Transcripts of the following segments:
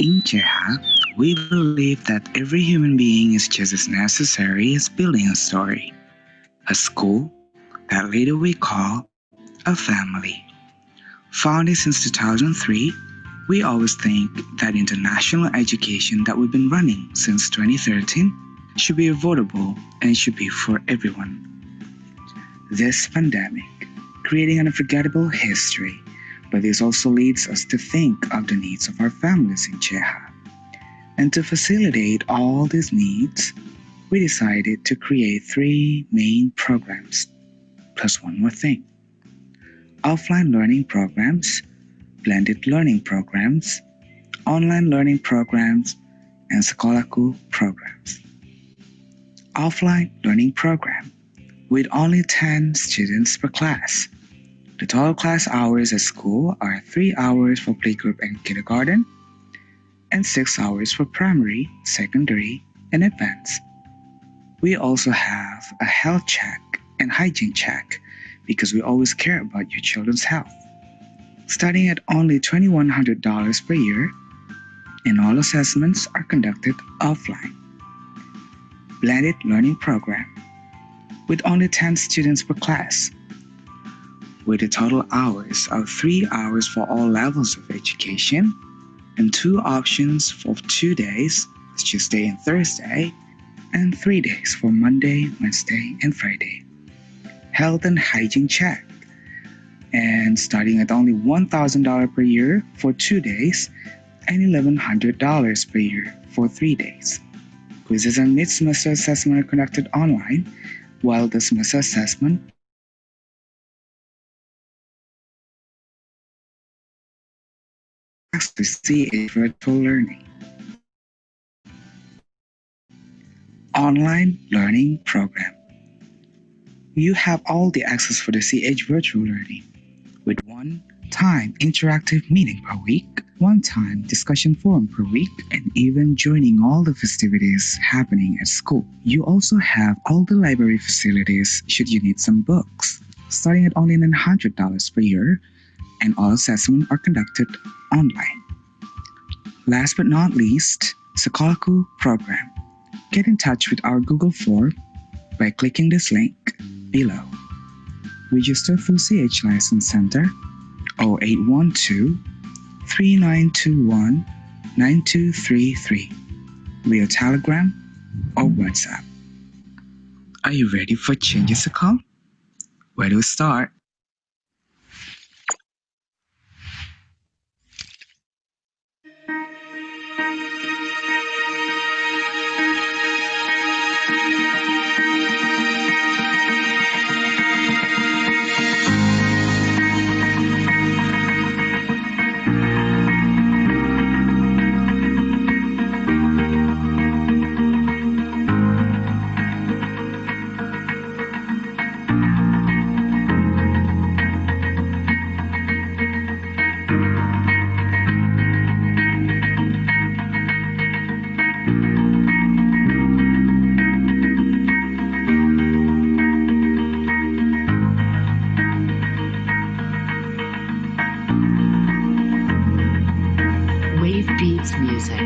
In Cheha, we believe that every human being is just as necessary as building a story, a school that later we call a family. Founded since 2003, we always think that international education that we've been running since 2013 should be affordable and should be for everyone. This pandemic, creating an unforgettable history, but this also leads us to think of the needs of our families in Cheha. And to facilitate all these needs, we decided to create three main programs, plus one more thing: offline learning programs, blended learning programs, online learning programs, and Sekolaku programs. Offline learning program with only 10 students per class. The total class hours at school are 3 hours for playgroup and kindergarten, and 6 hours for primary, secondary, and advanced. We also have a health check and hygiene check because we always care about your children's health. Starting at only $2,100 per year, and all assessments are conducted offline. Blended learning program with only 10 students per class, with a total hours of 3 hours for all levels of education and 2 options for 2 days, Tuesday and Thursday, and 3 days for Monday, Wednesday, and Friday. Health and hygiene check, and starting at only $1,000 per year for 2 days and $1,100 per year for 3 days. Quizzes and mid-semester assessment are conducted online, while the semester assessment access to CH virtual learning. Online learning program. You have all the access for the CH virtual learning with one time interactive meeting per week, one time discussion forum per week, and even joining all the festivities happening at school. You also have all the library facilities should you need some books, starting at only $900 per year, and all assessments are conducted online. Last but not least, Sekolaku program. Get in touch with our Google form by clicking this link below. Register through CH License Center 0812 3921 9233 via Telegram or WhatsApp. Are you ready for changes to come? Where do we start? Wave Beats Music.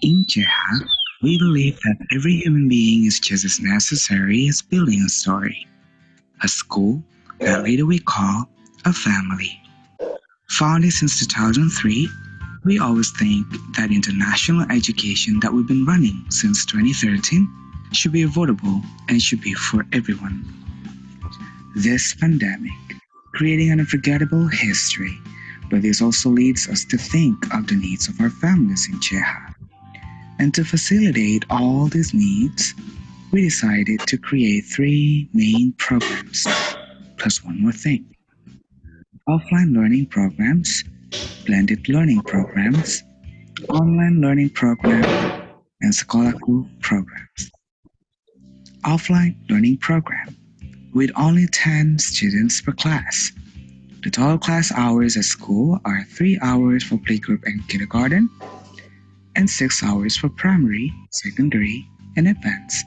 In Jeha, we believe that every human being is just as necessary as building a story, a school that later we call a family. Founded since 2003, we always think that international education that we've been running since 2013 should be affordable and should be for everyone. This pandemic, creating an unforgettable history, but this also leads us to think of the needs of our families in Jeha. And to facilitate all these needs, we decided to create three main programs, plus one more thing: offline learning programs, blended learning programs, online learning program, and Sekolahku programs. Offline learning program with only 10 students per class. The total class hours at school are 3 hours for playgroup and kindergarten, and 6 hours for primary, secondary, and advanced.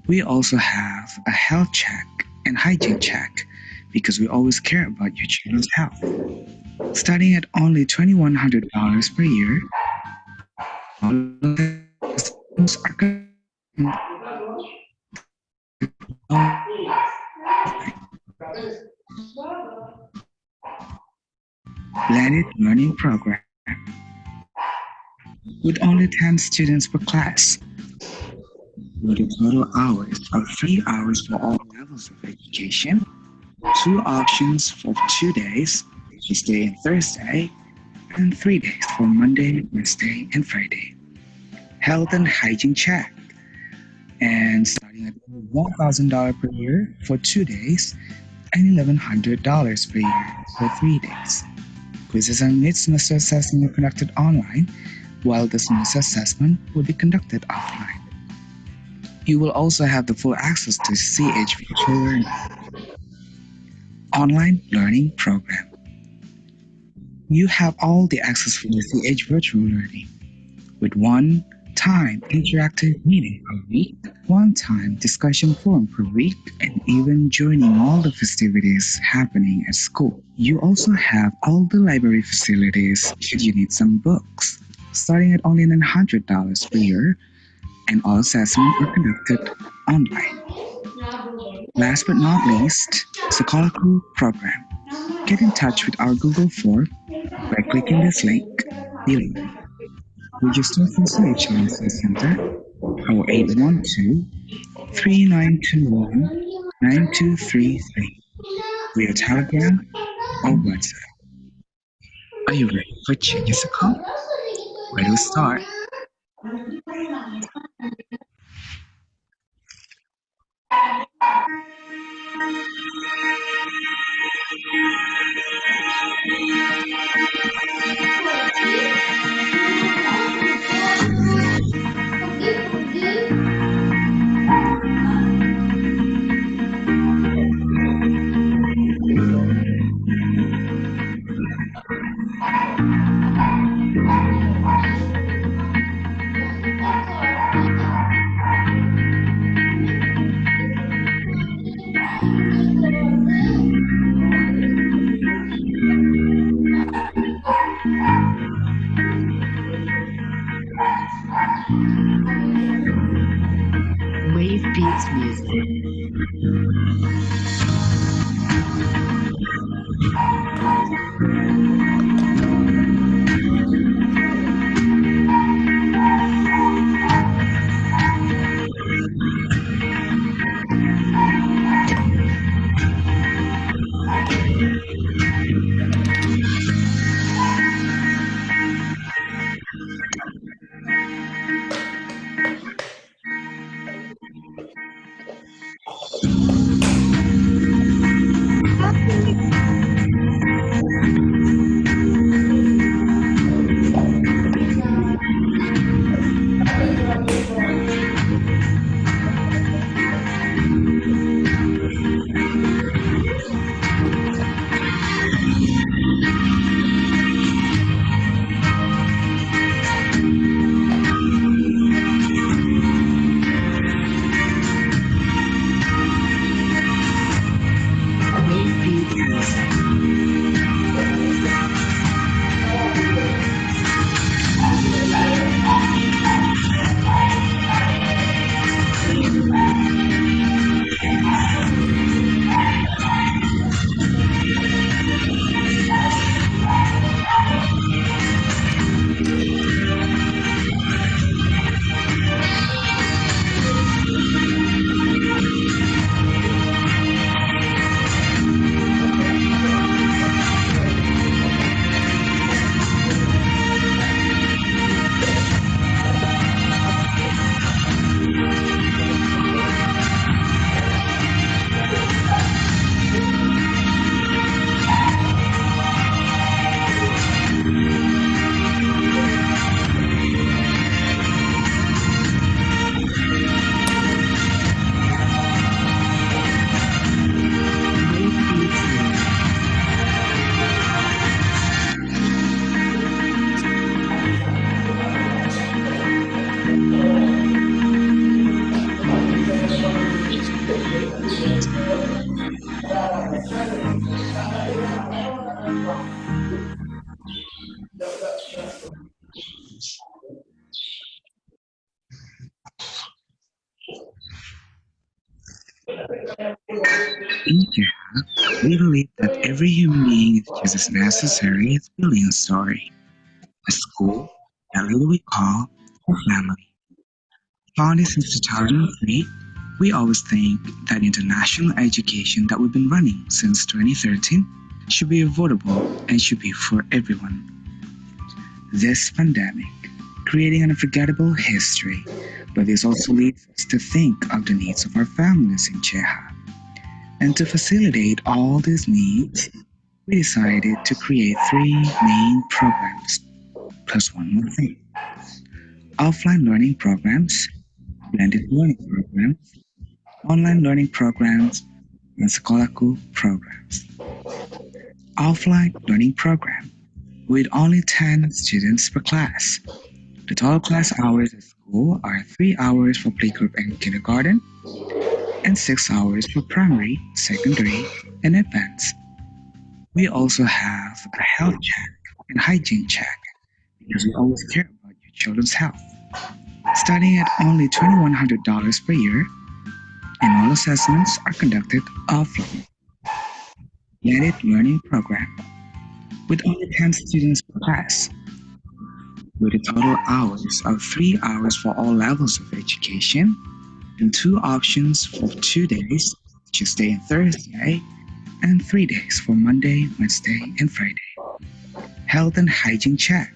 We also have a health check and hygiene check because we always care about your children's health. Starting at only $2,100 per year, all are blended learning program with only 10 students per class, with a total hours of 3 hours for all levels of education, two options for 2 days, Tuesday and Thursday, and 3 days for Monday, Wednesday, and Friday. Health and hygiene check, and starting at $1,000 per year for 2 days and $1,100 per year for 3 days. Quizzes and mid-semester assessment are conducted online, while the semester assessment will be conducted offline. You will also have the full access to CH Virtual Learning online learning program. You have all the access for the CH Virtual Learning with one-time interactive meeting per week, one-time discussion forum per week, and even joining all the festivities happening at school. You also have all the library facilities should you need some books, starting at only $900 per year, and all assessments are conducted online. Last but not least, Sekolahku program. Get in touch with our Google form by clicking this link below. Register for CH License Center, call 812-3921-9233 via Telegram or WhatsApp. Are you ready for Changes Account? Where do we start? Wave Beats Music. Wave Beats Music. In Kira, we believe that every human being is just as necessary as building a story, a school, that little we call a family. Founded since 2003, we always think that international education that we've been running since 2013 should be affordable and should be for everyone. This pandemic, creating an unforgettable history, but this also leads us to think of the needs of our families in Cheha. And to facilitate all these needs, we decided to create three main programs, plus one more thing. Offline learning programs, blended learning programs, online learning programs, and Skolaku programs. Offline learning program with only 10 students per class. The total class hours at school are 3 hours for playgroup and kindergarten, and 6 hours for primary, secondary, and advanced. We also have a health check and hygiene check because we always care about your children's health. Starting at only $2,100 per year, and all assessments are conducted offline. Blended learning program with only 10 students per class, with a total hours of 3 hours for all levels of education, and two options for 2 days, Tuesday and Thursday, and 3 days for Monday, Wednesday, and Friday. Health and hygiene check,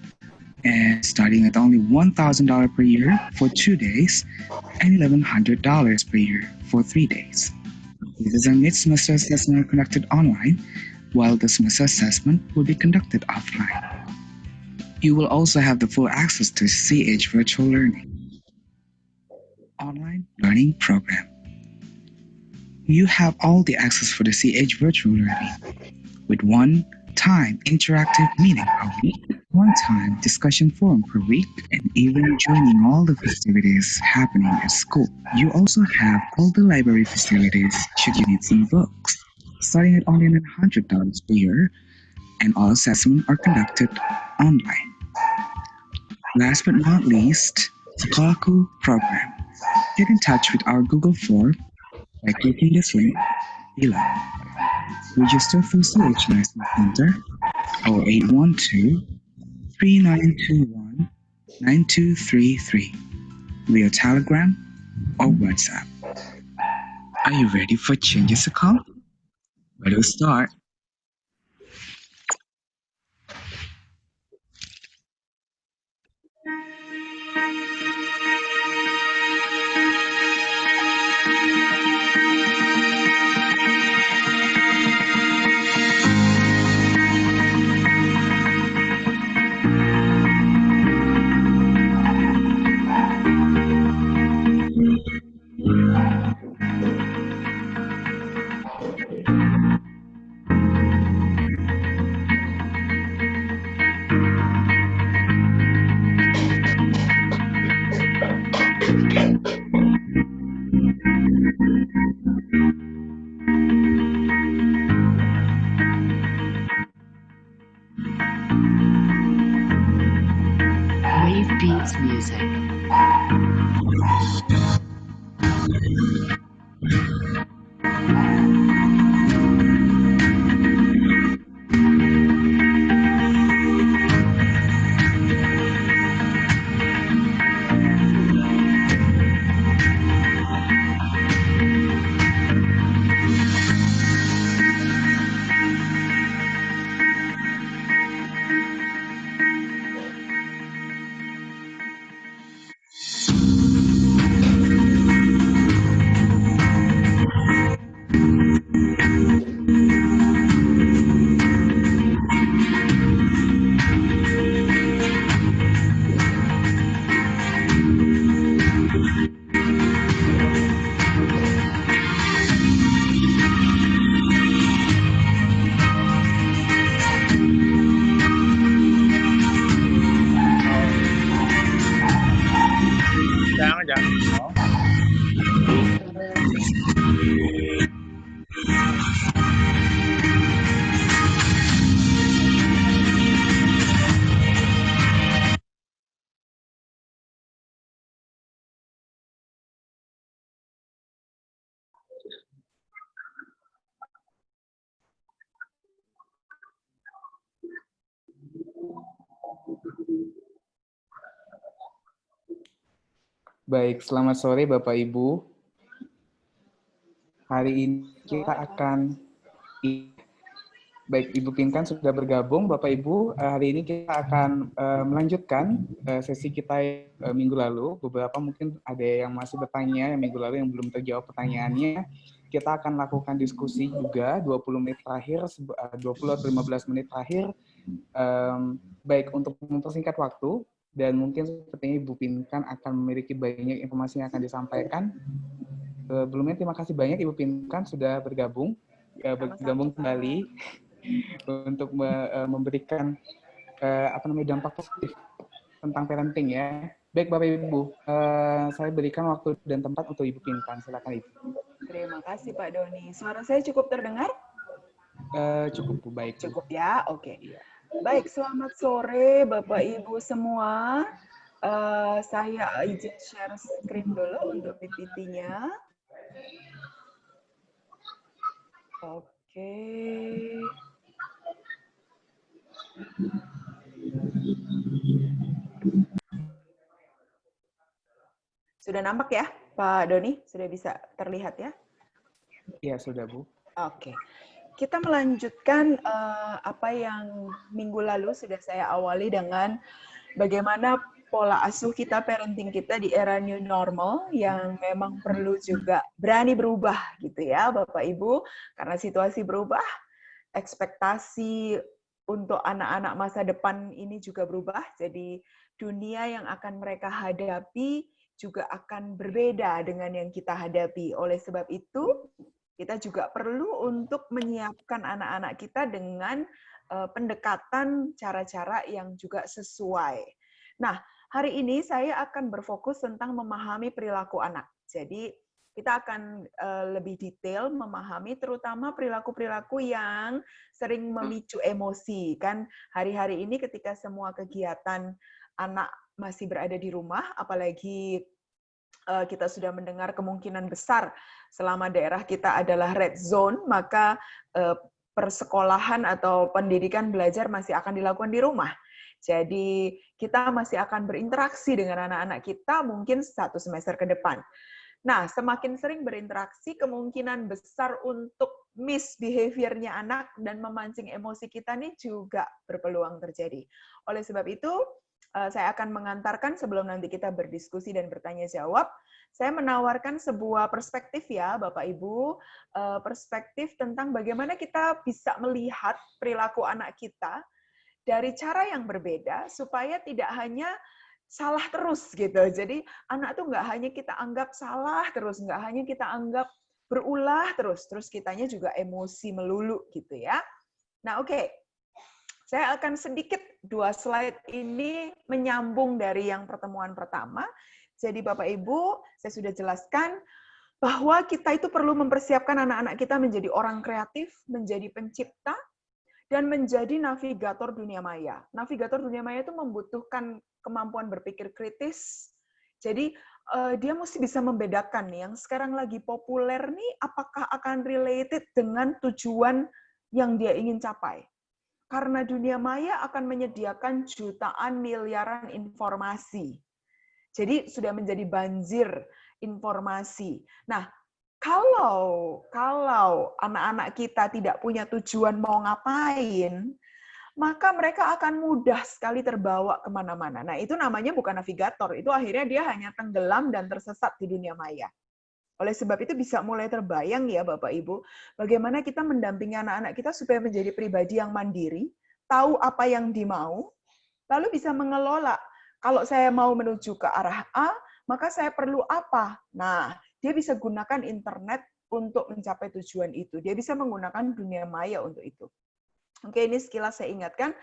and starting at only $1,000 per year for 2 days and $1,100 per year for 3 days. This is a mid-semester assessment conducted online, while the semester assessment will be conducted offline. You will also have the full access to CH Virtual Learning online learning program. You have all the access for the CH Virtual Learning with one-time interactive meeting per week, one-time discussion forum per week, and even joining all the festivities happening at school. You also have all the library facilities should you need some books, starting at only $100 per year, and all assessments are conducted online. Last but not least, the Kalaku program. Get in touch with our Google form by clicking this link below. Register through CH Nursing Center 0812 3921 9233 via Telegram or WhatsApp. Are you ready for changes account? Where do we start? music. Jangan. Baik, selamat sore Bapak Ibu. Hari ini kita akan, baik Ibu Pinkan sudah bergabung, Bapak Ibu. Hari ini kita akan melanjutkan sesi kita minggu lalu. Beberapa mungkin ada yang masih bertanya yang minggu lalu yang belum terjawab pertanyaannya. Kita akan lakukan diskusi juga 20 menit terakhir, 20 atau 15 menit terakhir. Baik untuk mempersingkat waktu, dan mungkin sepertinya Ibu Pinkan akan memiliki banyak informasi yang akan disampaikan. Sebelumnya terima kasih banyak Ibu Pinkan sudah bergabung kembali untuk memberikan dampak positif tentang parenting ya. Baik Bapak Ibu, saya berikan waktu dan tempat untuk Ibu Pinkan. Silakan Ibu. Terima kasih Pak Doni. Suara saya cukup terdengar? Cukup Bu, baik. Cukup ya, oke. Baik, selamat sore Bapak Ibu semua. Saya izin share screen dulu untuk PPT-nya. Oke. Sudah nampak ya, Pak Doni? Sudah bisa terlihat ya? Iya, sudah Bu. Oke. Kita melanjutkan apa yang minggu lalu sudah saya awali dengan bagaimana pola asuh kita, parenting kita di era new normal yang memang perlu juga berani berubah gitu ya Bapak Ibu, karena situasi berubah, ekspektasi untuk anak-anak masa depan ini juga berubah, jadi dunia yang akan mereka hadapi juga akan berbeda dengan yang kita hadapi. Oleh sebab itu, kita juga perlu untuk menyiapkan anak-anak kita dengan pendekatan cara-cara yang juga sesuai. Nah, hari ini saya akan berfokus tentang memahami perilaku anak. Jadi, kita akan lebih detail memahami terutama perilaku-perilaku yang sering memicu emosi. Kan hari-hari ini ketika semua kegiatan anak masih berada di rumah, apalagi kita sudah mendengar kemungkinan besar selama daerah kita adalah red zone, maka persekolahan atau pendidikan belajar masih akan dilakukan di rumah. Jadi kita masih akan berinteraksi dengan anak-anak kita mungkin 1 semester ke depan. Nah, semakin sering berinteraksi, kemungkinan besar untuk misbehavior-nya anak dan memancing emosi kita nih juga berpeluang terjadi. Oleh sebab itu, saya akan mengantarkan sebelum nanti kita berdiskusi dan bertanya jawab, saya menawarkan sebuah perspektif ya Bapak Ibu, perspektif tentang bagaimana kita bisa melihat perilaku anak kita dari cara yang berbeda supaya tidak hanya salah terus gitu. Jadi anak tuh nggak hanya kita anggap salah terus, nggak hanya kita anggap berulah terus kitanya juga emosi melulu gitu ya. Nah oke. Saya akan sedikit 2 slide ini menyambung dari yang pertemuan pertama. Jadi Bapak Ibu, saya sudah jelaskan bahwa kita itu perlu mempersiapkan anak-anak kita menjadi orang kreatif, menjadi pencipta, dan menjadi navigator dunia maya. Navigator dunia maya itu membutuhkan kemampuan berpikir kritis. Jadi dia mesti bisa membedakan nih, yang sekarang lagi populer nih, apakah akan related dengan tujuan yang dia ingin capai. Karena dunia maya akan menyediakan jutaan miliaran informasi. Jadi sudah menjadi banjir informasi. Nah, kalau anak-anak kita tidak punya tujuan mau ngapain, maka mereka akan mudah sekali terbawa kemana-mana. Nah, itu namanya bukan navigator. Itu akhirnya dia hanya tenggelam dan tersesat di dunia maya. Oleh sebab itu bisa mulai terbayang ya Bapak Ibu, bagaimana kita mendampingi anak-anak kita supaya menjadi pribadi yang mandiri, tahu apa yang dimau, lalu bisa mengelola. Kalau saya mau menuju ke arah A, maka saya perlu apa? Nah, dia bisa gunakan internet untuk mencapai tujuan itu. Dia bisa menggunakan dunia maya untuk itu. Oke, ini sekilas saya ingatkan.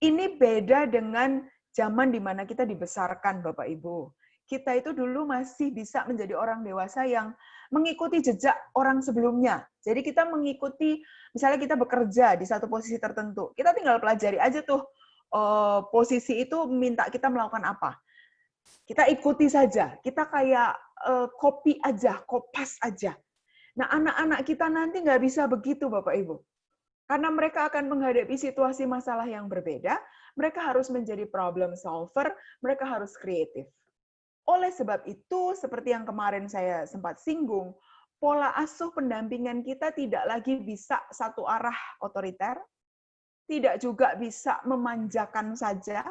Ini beda dengan zaman di mana kita dibesarkan, Bapak Ibu. Kita itu dulu masih bisa menjadi orang dewasa yang mengikuti jejak orang sebelumnya. Jadi kita mengikuti, misalnya kita bekerja di satu posisi tertentu, kita tinggal pelajari aja tuh posisi itu minta kita melakukan apa. Kita ikuti saja, kita kayak copy aja, kopas aja. Nah, anak-anak kita nanti nggak bisa begitu, Bapak Ibu. Karena mereka akan menghadapi situasi masalah yang berbeda, mereka harus menjadi problem solver, mereka harus kreatif. Oleh sebab itu, seperti yang kemarin saya sempat singgung, pola asuh pendampingan kita tidak lagi bisa satu arah otoriter, tidak juga bisa memanjakan saja,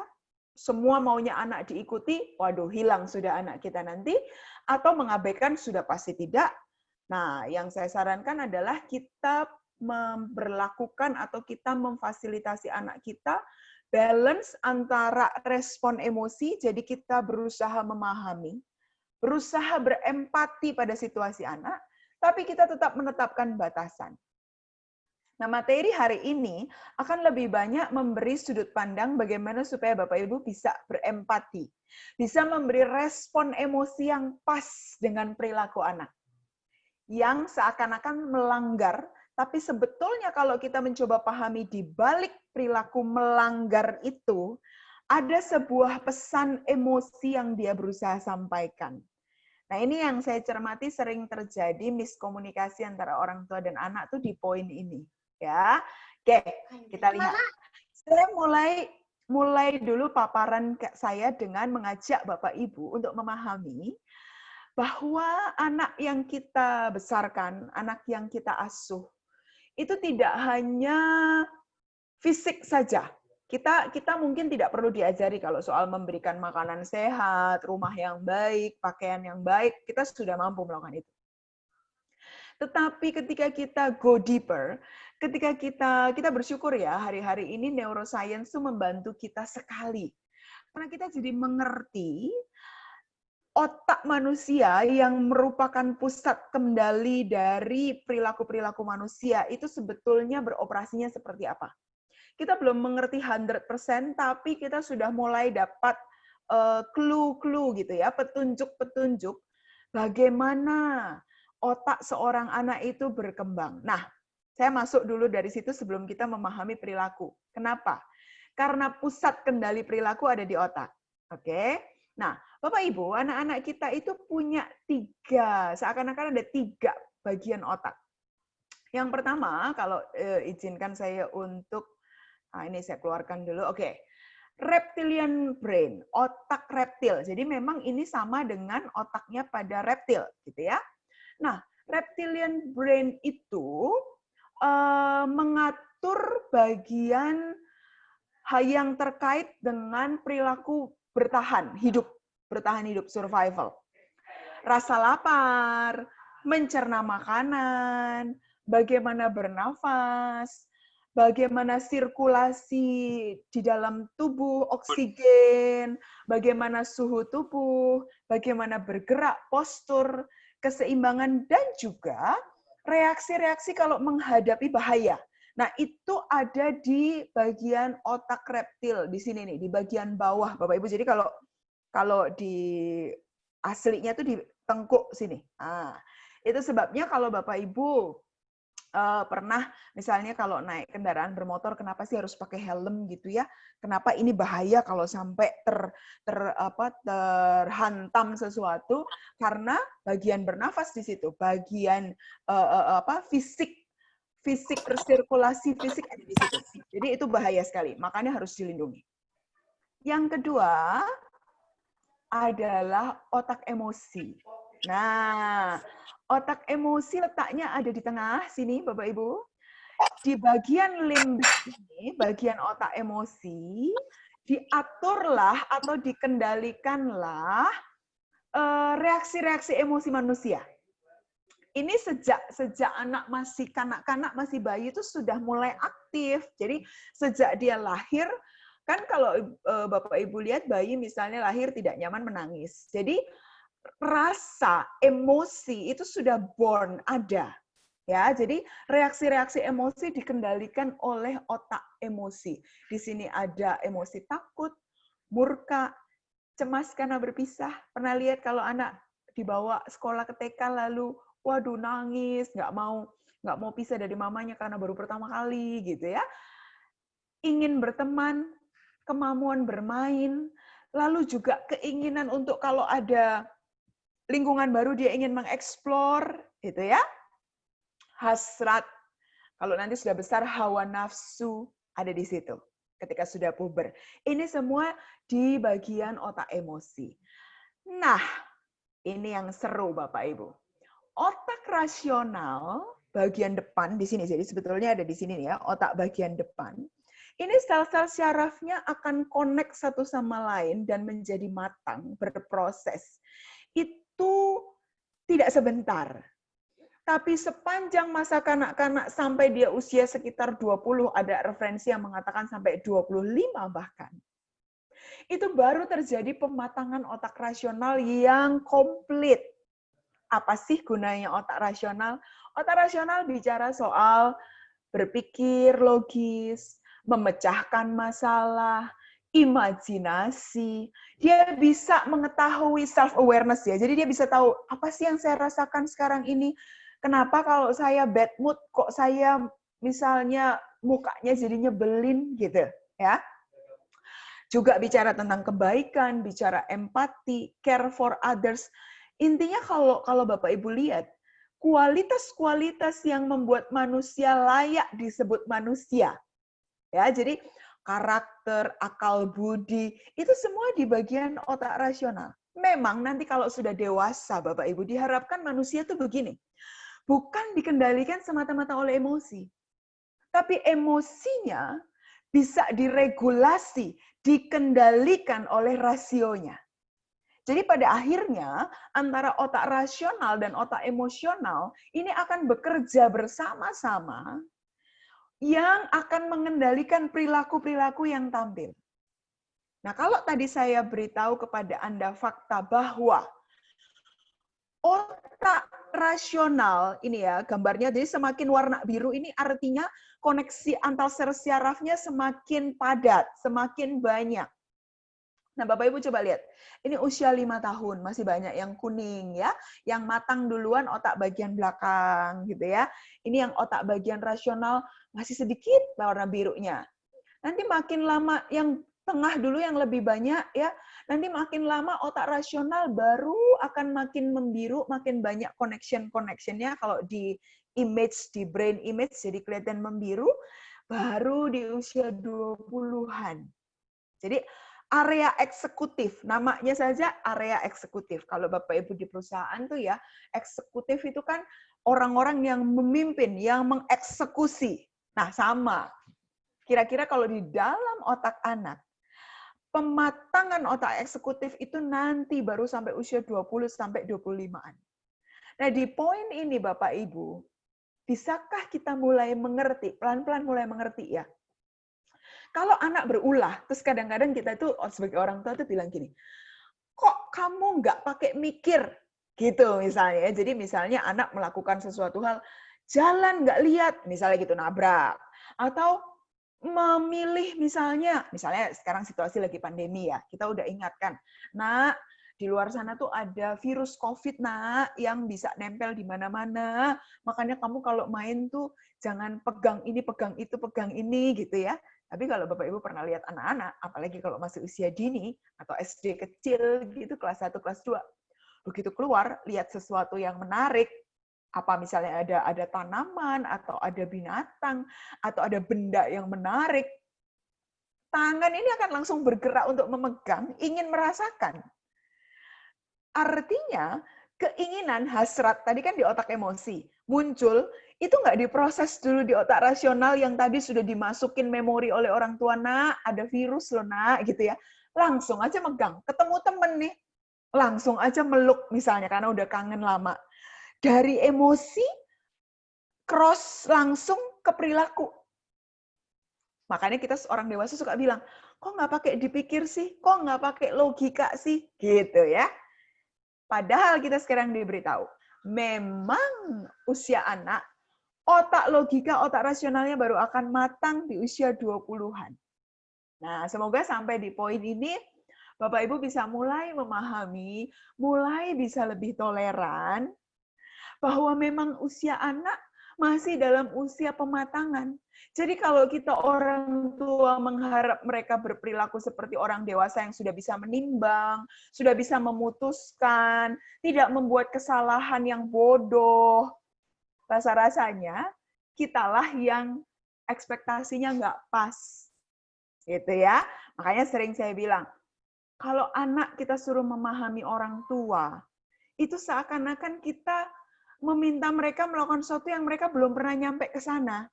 semua maunya anak diikuti, waduh hilang sudah anak kita nanti, atau mengabaikan sudah pasti tidak. Nah, yang saya sarankan adalah kita memberlakukan atau kita memfasilitasi anak kita balance antara respon emosi, jadi kita berusaha memahami, berusaha berempati pada situasi anak, tapi kita tetap menetapkan batasan. Nah, materi hari ini akan lebih banyak memberi sudut pandang bagaimana supaya Bapak Ibu bisa berempati, bisa memberi respon emosi yang pas dengan perilaku anak, yang seakan-akan melanggar, tapi sebetulnya kalau kita mencoba pahami di balik perilaku melanggar itu, ada sebuah pesan emosi yang dia berusaha sampaikan. Nah, ini yang saya cermati sering terjadi miskomunikasi antara orang tua dan anak tuh di poin ini. Ya, oke, kita lihat. Saya mulai dulu paparan saya dengan mengajak Bapak Ibu untuk memahami bahwa anak yang kita besarkan, anak yang kita asuh, itu tidak hanya fisik saja. Kita mungkin tidak perlu diajari kalau soal memberikan makanan sehat, rumah yang baik, pakaian yang baik, kita sudah mampu melakukan itu. Tetapi ketika kita go deeper, ketika kita bersyukur ya, hari-hari ini neuroscience itu membantu kita sekali. Karena kita jadi mengerti otak manusia yang merupakan pusat kendali dari perilaku-perilaku manusia itu sebetulnya beroperasinya seperti apa. Kita belum mengerti 100%, tapi kita sudah mulai dapat clue-clue gitu ya, petunjuk-petunjuk bagaimana otak seorang anak itu berkembang. Nah, saya masuk dulu dari situ sebelum kita memahami perilaku. Kenapa? Karena pusat kendali perilaku ada di otak. Oke? Nah, Bapak Ibu, anak-anak kita itu punya seakan-akan ada 3 bagian otak. Yang pertama, kalau izinkan saya untuk, ini saya keluarkan dulu. Oke. Reptilian brain, otak reptil. Jadi memang ini sama dengan otaknya pada reptil, gitu ya. Nah, reptilian brain itu mengatur bagian yang terkait dengan perilaku bertahan hidup, survival. Rasa lapar, mencerna makanan, bagaimana bernafas, bagaimana sirkulasi di dalam tubuh, oksigen, bagaimana suhu tubuh, bagaimana bergerak, postur, keseimbangan, dan juga reaksi-reaksi kalau menghadapi bahaya. Nah, itu ada di bagian otak reptil di sini nih, di bagian bawah, Bapak Ibu. Jadi kalau di aslinya tuh di tengkuk sini. Nah, itu sebabnya kalau Bapak Ibu pernah misalnya kalau naik kendaraan bermotor, kenapa sih harus pakai helm gitu ya? Kenapa ini bahaya kalau sampai terhantam sesuatu? Karena bagian bernafas di situ, bagian fisik sirkulasi fisik ada di situ. Jadi itu bahaya sekali, makanya harus dilindungi. Yang kedua adalah otak emosi. Nah, otak emosi letaknya ada di tengah sini, Bapak Ibu. Di bagian limbik ini, bagian otak emosi, diaturlah atau dikendalikanlah reaksi-reaksi emosi manusia. Ini sejak anak masih kanak-kanak, masih bayi itu sudah mulai aktif. Jadi sejak dia lahir, kan kalau Bapak Ibu lihat bayi misalnya lahir tidak nyaman menangis. Jadi rasa emosi itu sudah born ada. Ya, jadi reaksi-reaksi emosi dikendalikan oleh otak emosi. Di sini ada emosi takut, murka, cemas karena berpisah. Pernah lihat kalau anak dibawa sekolah ke TK lalu waduh nangis, nggak mau pisah dari mamanya karena baru pertama kali gitu ya. Ingin berteman, kemampuan bermain, lalu juga keinginan untuk kalau ada lingkungan baru dia ingin mengeksplor, gitu ya. Hasrat, kalau nanti sudah besar hawa nafsu ada di situ ketika sudah puber. Ini semua di bagian otak emosi. Nah, ini yang seru Bapak Ibu. Otak rasional bagian depan di sini, jadi sebetulnya ada di sini ya, otak bagian depan. Ini sel-sel syarafnya akan connect satu sama lain dan menjadi matang, berproses. Itu tidak sebentar. Tapi sepanjang masa kanak-kanak sampai dia usia sekitar 20, ada referensi yang mengatakan sampai 25 bahkan. Itu baru terjadi pematangan otak rasional yang komplit. Apa sih gunanya otak rasional? Otak rasional bicara soal berpikir logis, memecahkan masalah, imajinasi. Dia bisa mengetahui self-awareness ya. Jadi dia bisa tahu, apa sih yang saya rasakan sekarang ini? Kenapa kalau saya bad mood, kok saya misalnya mukanya jadi nyebelin gitu ya. Juga bicara tentang kebaikan, bicara empati, care for others. Intinya kalau Bapak Ibu lihat, kualitas-kualitas yang membuat manusia layak disebut manusia. Ya, jadi karakter, akal budi, itu semua di bagian otak rasional. Memang nanti kalau sudah dewasa, Bapak Ibu, diharapkan manusia itu begini. Bukan dikendalikan semata-mata oleh emosi. Tapi emosinya bisa diregulasi, dikendalikan oleh rasionya. Jadi pada akhirnya antara otak rasional dan otak emosional ini akan bekerja bersama-sama yang akan mengendalikan perilaku-perilaku yang tampil. Nah, kalau tadi saya beritahu kepada Anda fakta bahwa otak rasional ini ya gambarnya, jadi semakin warna biru ini artinya koneksi antar sel syarafnya semakin padat, semakin banyak. Nah, Bapak Ibu coba lihat. Ini usia 5 tahun, masih banyak yang kuning ya. Yang matang duluan otak bagian belakang gitu ya. Ini yang otak bagian rasional masih sedikit warna birunya. Nanti makin lama yang tengah dulu yang lebih banyak ya. Nanti makin lama otak rasional baru akan makin membiru, makin banyak connection-connectionnya. Kalau di image, di brain image jadi kelihatan membiru, baru di usia 20-an. Jadi area eksekutif, namanya saja area eksekutif. Kalau Bapak Ibu di perusahaan tuh ya, eksekutif itu kan orang-orang yang memimpin, yang mengeksekusi. Nah, sama. Kira-kira kalau di dalam otak anak, pematangan otak eksekutif itu nanti baru sampai usia 20 sampai 25-an. Nah, di poin ini Bapak Ibu, bisakah kita mulai mengerti, pelan-pelan mulai mengerti ya? Kalau anak berulah, terus kadang-kadang kita itu sebagai orang tua tuh bilang gini, kok kamu nggak pakai mikir? Gitu misalnya. Jadi misalnya anak melakukan sesuatu hal, jalan nggak lihat, misalnya gitu nabrak. Atau memilih misalnya sekarang situasi lagi pandemi ya, kita udah ingatkan, nak, di luar sana tuh ada virus COVID, nak, yang bisa nempel di mana-mana. Makanya kamu kalau main tuh jangan pegang ini, pegang itu, pegang ini, gitu ya. Tapi kalau Bapak Ibu pernah lihat anak-anak, apalagi kalau masih usia dini, atau SD kecil, gitu, kelas 1, kelas 2, begitu keluar, lihat sesuatu yang menarik, apa misalnya ada tanaman, atau ada binatang, atau ada benda yang menarik, tangan ini akan langsung bergerak untuk memegang, ingin merasakan. Artinya, keinginan, hasrat, tadi kan di otak emosi, muncul, itu nggak diproses dulu di otak rasional yang tadi sudah dimasukin memori oleh orang tua, nak, ada virus loh, nak, gitu ya. Langsung aja megang, ketemu temen nih, langsung aja meluk misalnya, karena udah kangen lama. Dari emosi, cross langsung ke perilaku. Makanya kita orang dewasa suka bilang, kok nggak pakai dipikir sih? Kok nggak pakai logika sih? Gitu ya. Padahal kita sekarang diberitahu, memang usia anak, otak logika, otak rasionalnya baru akan matang di usia 20-an. Nah, semoga sampai di poin ini, Bapak Ibu bisa mulai memahami, mulai bisa lebih toleran, bahwa memang usia anak masih dalam usia pematangan. Jadi kalau kita orang tua mengharap mereka berperilaku seperti orang dewasa yang sudah bisa menimbang, sudah bisa memutuskan, tidak membuat kesalahan yang bodoh, rasa-rasanya kitalah yang ekspektasinya nggak pas. Gitu ya. Makanya sering saya bilang, kalau anak kita suruh memahami orang tua, itu seakan-akan kita meminta mereka melakukan sesuatu yang mereka belum pernah nyampe ke sana.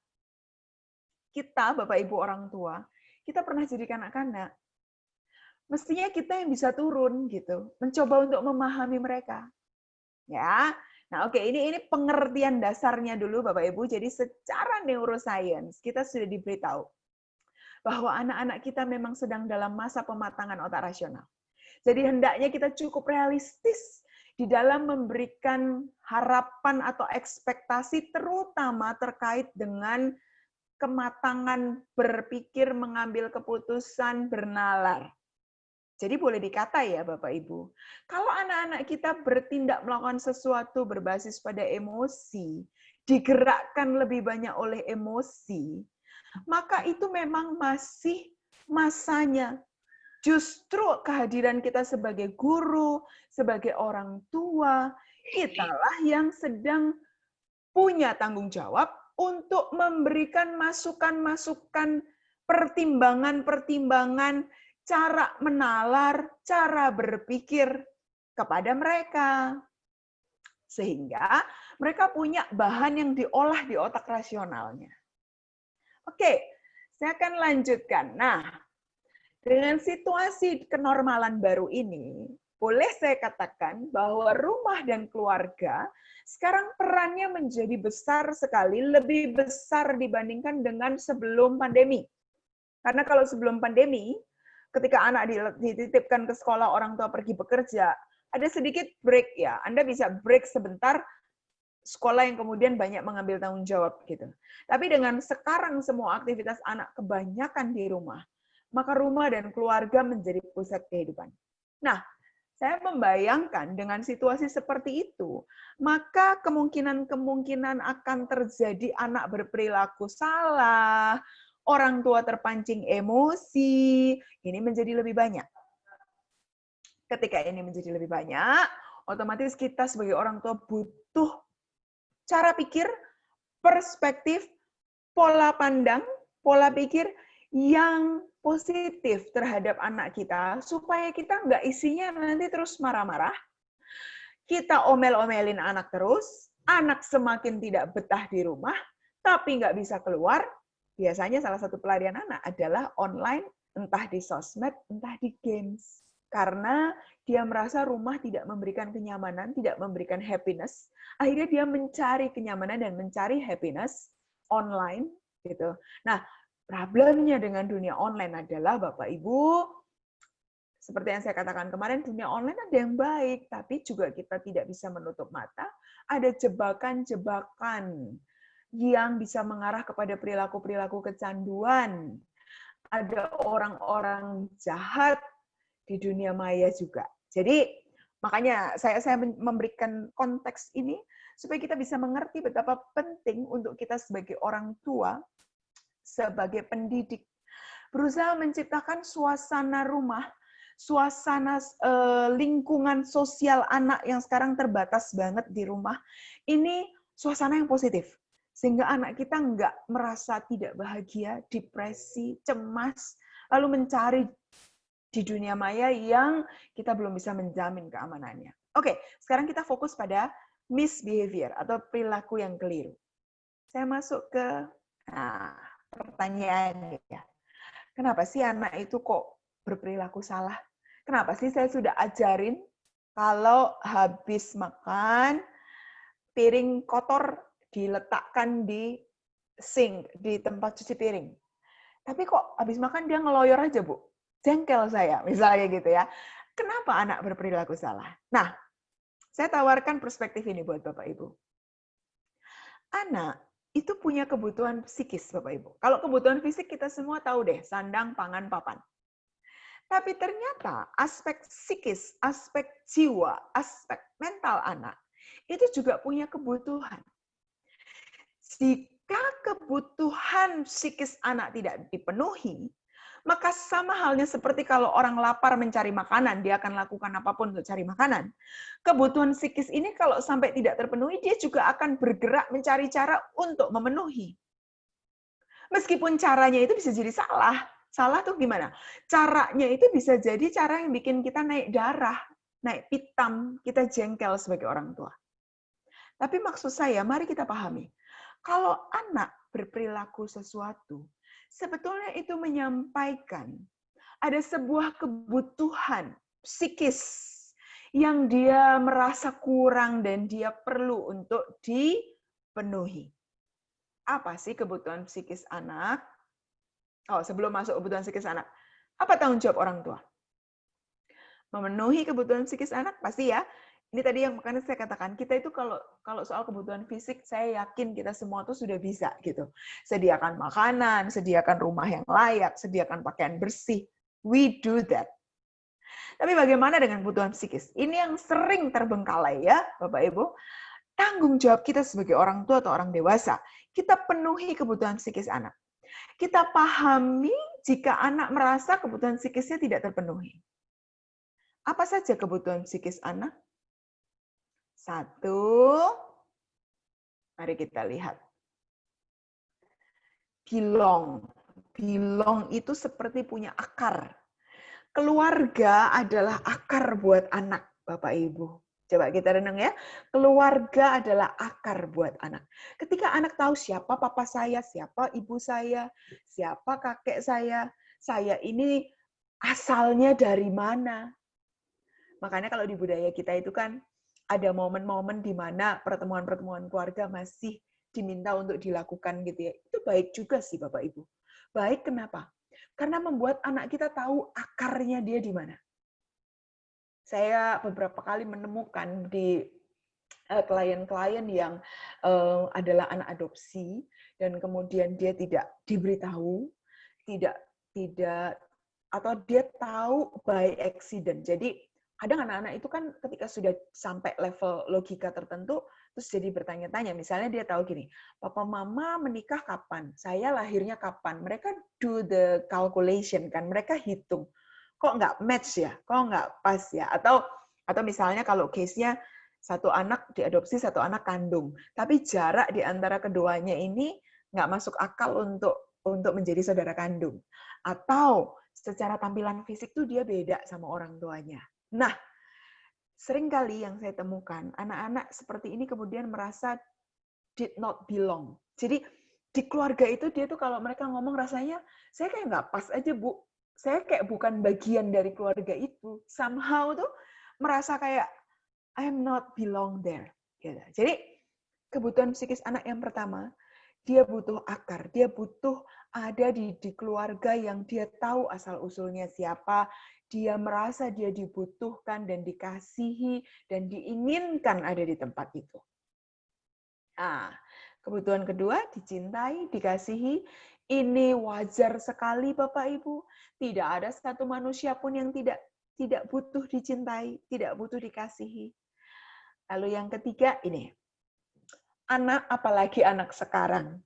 Kita, Bapak Ibu orang tua, kita pernah jadi kanak-kanak. Mestinya kita yang bisa turun gitu, mencoba untuk memahami mereka. Ya. Nah, oke, ini pengertian dasarnya dulu Bapak Ibu. Jadi secara neuroscience kita sudah diberitahu bahwa anak-anak kita memang sedang dalam masa pematangan otak rasional. Jadi hendaknya kita cukup realistis di dalam memberikan harapan atau ekspektasi terutama terkait dengan kematangan berpikir, mengambil keputusan, bernalar. Jadi boleh dikata ya Bapak Ibu, kalau anak-anak kita bertindak melakukan sesuatu berbasis pada emosi, digerakkan lebih banyak oleh emosi, maka itu memang masih masanya. Justru kehadiran kita sebagai guru, sebagai orang tua, kitalah yang sedang punya tanggung jawab untuk memberikan masukan-masukan, pertimbangan-pertimbangan, cara menalar, cara berpikir kepada mereka. Sehingga mereka punya bahan yang diolah di otak rasionalnya. Oke, saya akan lanjutkan. Nah, dengan situasi kenormalan baru ini, boleh saya katakan bahwa rumah dan keluarga sekarang perannya menjadi besar sekali, lebih besar dibandingkan dengan sebelum pandemi. Karena kalau sebelum pandemi, ketika anak dititipkan ke sekolah, orang tua pergi bekerja, ada sedikit break ya. Anda bisa break sebentar, sekolah yang kemudian banyak mengambil tanggung jawab gitu. Tapi dengan sekarang semua aktivitas anak kebanyakan di rumah, maka rumah dan keluarga menjadi pusat kehidupan. Nah, saya membayangkan dengan situasi seperti itu, maka kemungkinan-kemungkinan akan terjadi anak berperilaku salah, orang tua terpancing emosi, ini menjadi lebih banyak. Ketika ini menjadi lebih banyak, otomatis kita sebagai orang tua butuh cara pikir, perspektif, pola pandang, pola pikir yang positif terhadap anak kita, supaya kita nggak isinya nanti terus marah-marah, kita omel-omelin anak terus, anak semakin tidak betah di rumah, tapi nggak bisa keluar. Biasanya salah satu pelarian anak adalah online, entah di sosmed, entah di games. Karena dia merasa rumah tidak memberikan kenyamanan, tidak memberikan happiness, akhirnya dia mencari kenyamanan dan mencari happiness online, gitu. Nah, problemnya dengan dunia online adalah, Bapak Ibu, seperti yang saya katakan kemarin, dunia online ada yang baik, tapi juga kita tidak bisa menutup mata, ada jebakan-jebakan yang bisa mengarah kepada perilaku-perilaku kecanduan. Ada orang-orang jahat di dunia maya juga. Jadi, Makanya saya memberikan konteks ini supaya kita bisa mengerti betapa penting untuk kita sebagai orang tua, sebagai pendidik, berusaha menciptakan suasana rumah, suasana lingkungan sosial anak yang sekarang terbatas banget di rumah, ini suasana yang positif. Sehingga anak kita nggak merasa tidak bahagia, depresi, cemas, lalu mencari di dunia maya yang kita belum bisa menjamin keamanannya. Oke, sekarang kita fokus pada misbehavior atau perilaku yang keliru. Saya masuk ke pertanyaannya. Kenapa sih anak itu kok berperilaku salah? Kenapa sih saya sudah ajarin kalau habis makan, piring kotor diletakkan di sink, di tempat cuci piring. Tapi kok habis makan dia ngeloyor aja, Bu? Jengkel saya, misalnya gitu ya. Kenapa anak berperilaku salah? Nah, saya tawarkan perspektif ini buat Bapak Ibu. Anak itu punya kebutuhan psikis, Bapak Ibu. Kalau kebutuhan fisik kita semua tahu deh, sandang, pangan, papan. Tapi ternyata aspek psikis, aspek jiwa, aspek mental anak, itu juga punya kebutuhan. Jika kebutuhan psikis anak tidak dipenuhi, maka sama halnya seperti kalau orang lapar mencari makanan, dia akan lakukan apapun untuk cari makanan. Kebutuhan psikis ini kalau sampai tidak terpenuhi, dia juga akan bergerak mencari cara untuk memenuhi. Meskipun caranya itu bisa jadi salah. Salah tuh gimana? Caranya itu bisa jadi cara yang bikin kita naik darah, naik pitam, kita jengkel sebagai orang tua. Tapi maksud saya, mari kita pahami. Kalau anak berperilaku sesuatu, sebetulnya itu menyampaikan ada sebuah kebutuhan psikis yang dia merasa kurang dan dia perlu untuk dipenuhi. Apa sih kebutuhan psikis anak? Oh, sebelum masuk kebutuhan psikis anak, apa tanggung jawab orang tua? Memenuhi kebutuhan psikis anak, pasti ya. Ini tadi yang makanya saya katakan, kita itu kalau soal kebutuhan fisik, saya yakin kita semua tuh sudah bisa gitu. Sediakan makanan, sediakan rumah yang layak, sediakan pakaian bersih. We do that. Tapi bagaimana dengan kebutuhan psikis? Ini yang sering terbengkalai ya, Bapak Ibu. Tanggung jawab kita sebagai orang tua atau orang dewasa, kita penuhi kebutuhan psikis anak. Kita pahami jika anak merasa kebutuhan psikisnya tidak terpenuhi. Apa saja kebutuhan psikis anak? Satu, mari kita lihat. Belong. Belong itu seperti punya akar. Keluarga adalah akar buat anak, Bapak Ibu. Coba kita renung ya. Keluarga adalah akar buat anak. Ketika anak tahu siapa papa saya, siapa ibu saya, siapa kakek saya ini asalnya dari mana. Makanya kalau di budaya kita itu kan ada momen-momen di mana pertemuan-pertemuan keluarga masih diminta untuk dilakukan gitu ya. Itu baik juga sih Bapak Ibu. Baik kenapa? Karena membuat anak kita tahu akarnya dia di mana. Saya beberapa kali menemukan di klien-klien yang adalah anak adopsi dan kemudian dia tidak diberitahu, tidak atau dia tahu by accident. Jadi kadang anak-anak itu kan ketika sudah sampai level logika tertentu, terus jadi bertanya-tanya. Misalnya dia tahu gini, papa mama menikah kapan? Saya lahirnya kapan? Mereka do the calculation kan, mereka hitung. Kok nggak match ya? Kok nggak pas ya? Atau misalnya kalau case-nya satu anak diadopsi, satu anak kandung. Tapi jarak di antara keduanya ini nggak masuk akal untuk menjadi saudara kandung. Atau secara tampilan fisik tuh dia beda sama orang tuanya. Nah, seringkali yang saya temukan, anak-anak seperti ini kemudian merasa did not belong. Jadi, di keluarga itu dia tuh kalau mereka ngomong rasanya, saya kayak nggak pas aja, Bu. Saya kayak bukan bagian dari keluarga itu. Somehow tuh merasa kayak, I'm not belong there. Gitu. Jadi, kebutuhan psikis anak yang pertama, dia butuh akar, dia butuh ada di keluarga yang dia tahu asal-usulnya siapa, dia merasa dia dibutuhkan dan dikasihi dan diinginkan ada di tempat itu. Nah, kebutuhan kedua, dicintai, dikasihi. Ini wajar sekali Bapak Ibu. Tidak ada satu manusia pun yang tidak tidak butuh dicintai, tidak butuh dikasihi. Lalu yang ketiga ini, anak, apalagi anak sekarang.